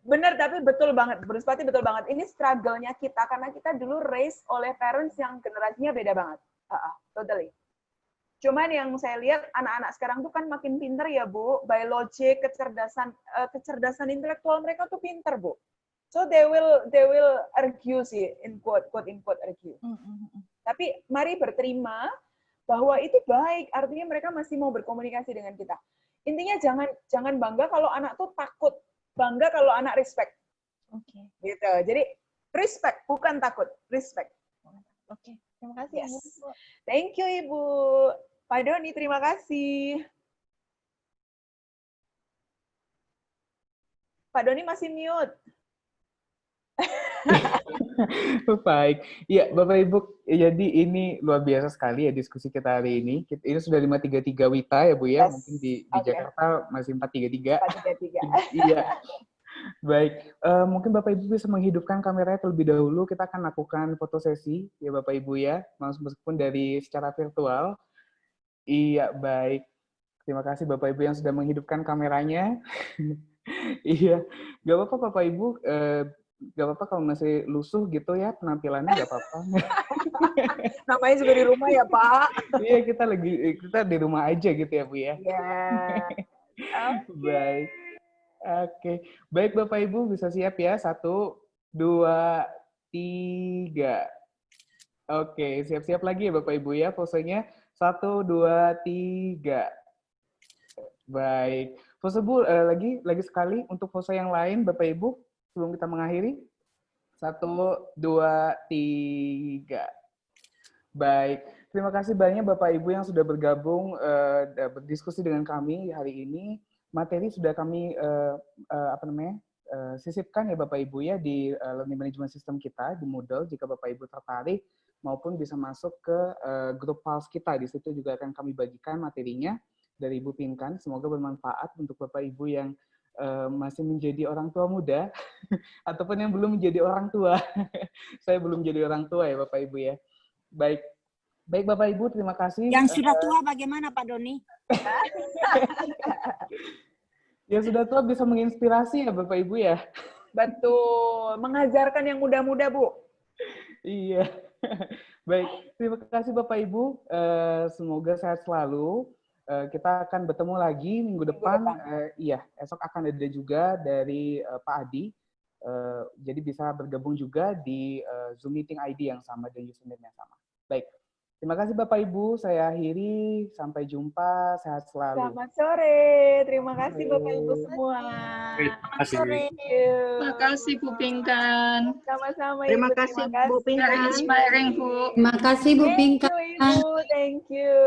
benar, tapi betul banget, Bruspati betul banget. Ini struggle-nya kita karena kita dulu raised oleh parents yang generasinya beda banget. Totally. Cuman yang saya lihat anak-anak sekarang tuh kan makin pinter ya, Bu. By logic, kecerdasan intelektual mereka tuh pinter, Bu. So they will argue sih, in quote in quote argue. Tapi mari berterima bahwa itu baik, artinya mereka masih mau berkomunikasi dengan kita. Intinya jangan bangga kalau anak tuh takut, bangga kalau anak respect. Oke. Gitu. Jadi respect, bukan takut, respect. Oke. Terima kasih Yes. Bu. Thank you Ibu. Pak Doni, terima kasih. Pak Doni masih mute. Baik. Ya, Bapak Ibu, jadi ini luar biasa sekali ya diskusi kita hari ini. Ini sudah 533 Wita ya Bu ya. Yes. Mungkin di Oke. Jakarta masih 433. 433. Iya. Baik, mungkin Bapak Ibu bisa menghidupkan kameranya terlebih dahulu. Kita akan lakukan foto sesi ya Bapak Ibu ya, meskipun dari secara virtual. Iya, baik. Terima kasih Bapak Ibu yang sudah menghidupkan kameranya. Iya, nggak apa-apa Bapak Ibu, nggak apa-apa kalau masih lusuh gitu ya penampilannya, nggak apa-apa. Namanya juga di rumah ya Pak. Iya, kita di rumah aja gitu ya Bu ya. Ya. Baik. Oke, baik Bapak Ibu bisa siap ya, 1, 2, 3. Oke, siap-siap lagi ya Bapak Ibu ya, posenya 1, 2, 3. Baik, pose Bu lagi sekali untuk pose yang lain Bapak Ibu sebelum kita mengakhiri. 1, 2, 3. Baik, terima kasih banyak Bapak Ibu yang sudah bergabung berdiskusi dengan kami hari ini. Materi sudah kami sisipkan ya Bapak Ibu ya di Learning Management System kita di Moodle. Jika Bapak Ibu tertarik maupun bisa masuk ke grup Pulse kita, di situ juga akan kami bagikan materinya dari Ibu Pinkan. Semoga bermanfaat untuk Bapak Ibu yang masih menjadi orang tua muda ataupun yang belum menjadi orang tua. Saya belum jadi orang tua ya Bapak Ibu ya. Baik, baik Bapak Ibu, terima kasih. Yang sudah tua bagaimana Pak Doni? Yang sudah tua bisa menginspirasi ya Bapak Ibu ya. Betul, mengajarkan yang muda-muda Bu. Iya. Baik, terima kasih Bapak Ibu. Semoga sehat selalu. Kita akan bertemu lagi minggu depan. Iya, esok akan ada juga dari Pak Adi. Jadi bisa bergabung juga di Zoom meeting ID yang sama dan username yang sama. Baik, terima kasih Bapak Ibu. Saya akhiri. Sampai jumpa. Sehat selalu. Selamat sore. Terima kasih Bapak Ibu semua. Terima kasih. Thank you. Terima kasih Bu Pinkan. Sama-sama Terima Ibu. kasih, Terima Bu kasih. Pinkan. Very inspiring Bu. Terima kasih Bu Thank Pinkan. you Ibu. Thank you.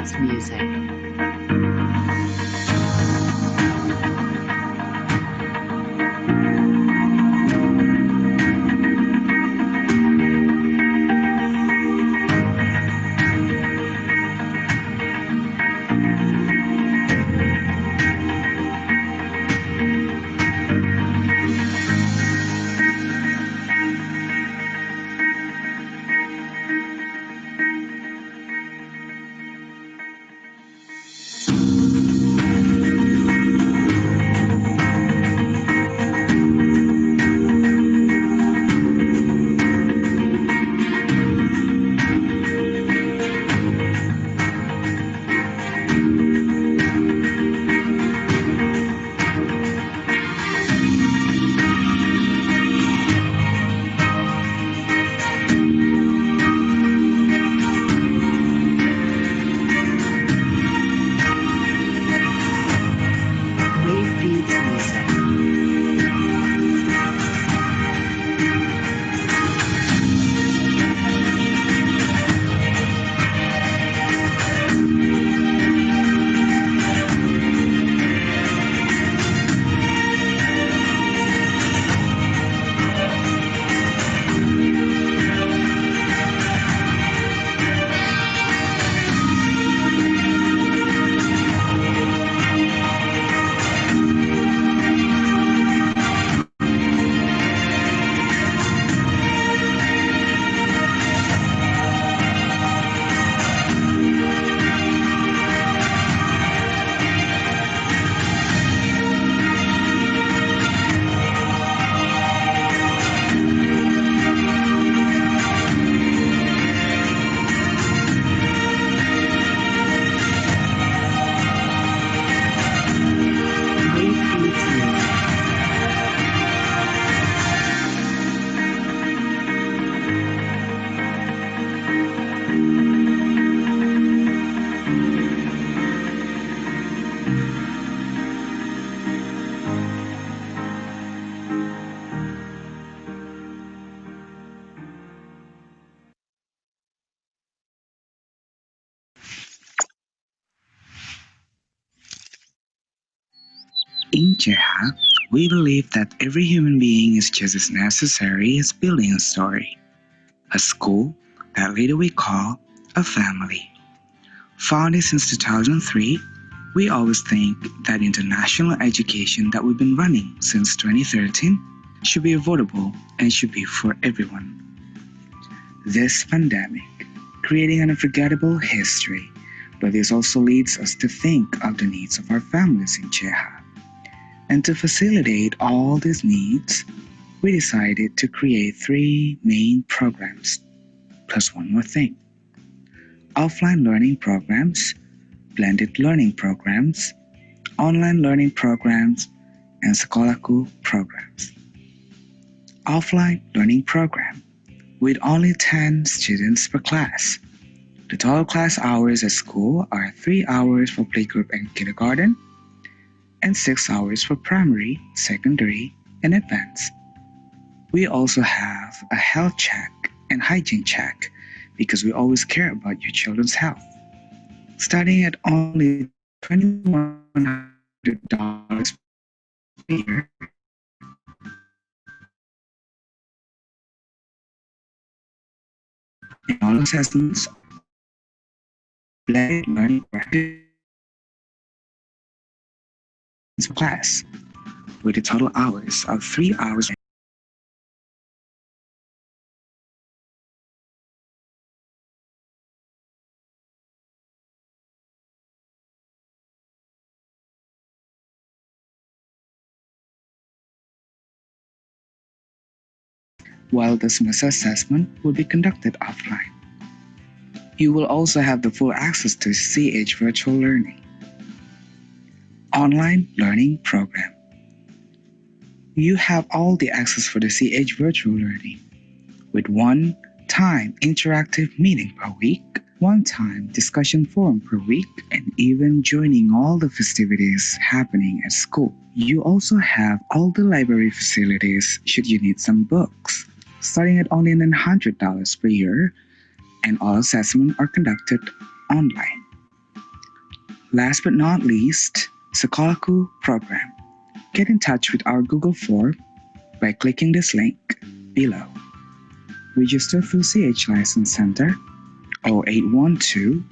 beats music. Wave beats music. Wave beats music. In Cheha, we believe that every human being is just as necessary as building a story, a school that later we call a family. Founded since 2003, we always think that international education that we've been running since 2013 should be affordable and should be for everyone. This pandemic, creating an unforgettable history, but this also leads us to think of the needs of our families in Cheha. And to facilitate all these needs, we decided to create 3 main programs, plus one more thing. Offline learning programs, blended learning programs, online learning programs, and Sekolahku programs. Offline learning program with only 10 students per class. The total class hours at school are 3 hours for playgroup and kindergarten, and 6 hours for primary, secondary, and advanced. We also have a health check and hygiene check because we always care about your children's health. Starting at only $2,100 per year, and all assessments, blended learning practice class with a total hours of 3 hours. While the semester assessment will be conducted offline. You will also have the full access to CH Virtual Learning online learning program. You have all the access for the CH Virtual Learning with one-time interactive meeting per week, one-time discussion forum per week, and even joining all the festivities happening at school. You also have all the library facilities should you need some books, starting at only $900 per year, and all assessments are conducted online. Last but not least, Sekolahku program. Get in touch with our Google form by clicking this link below. Register through CH License Center 0812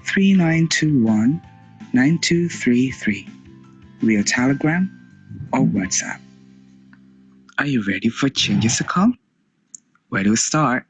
3921 9233 via Telegram or WhatsApp. Are you ready for changes to come? Where do we start?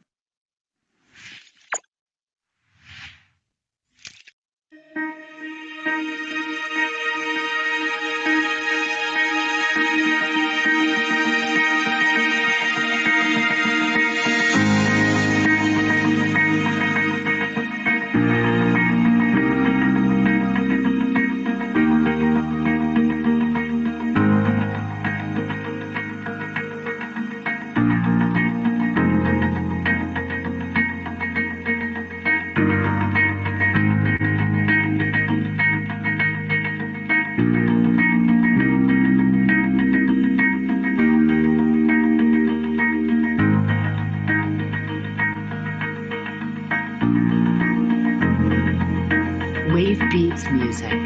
Wave Beats Music.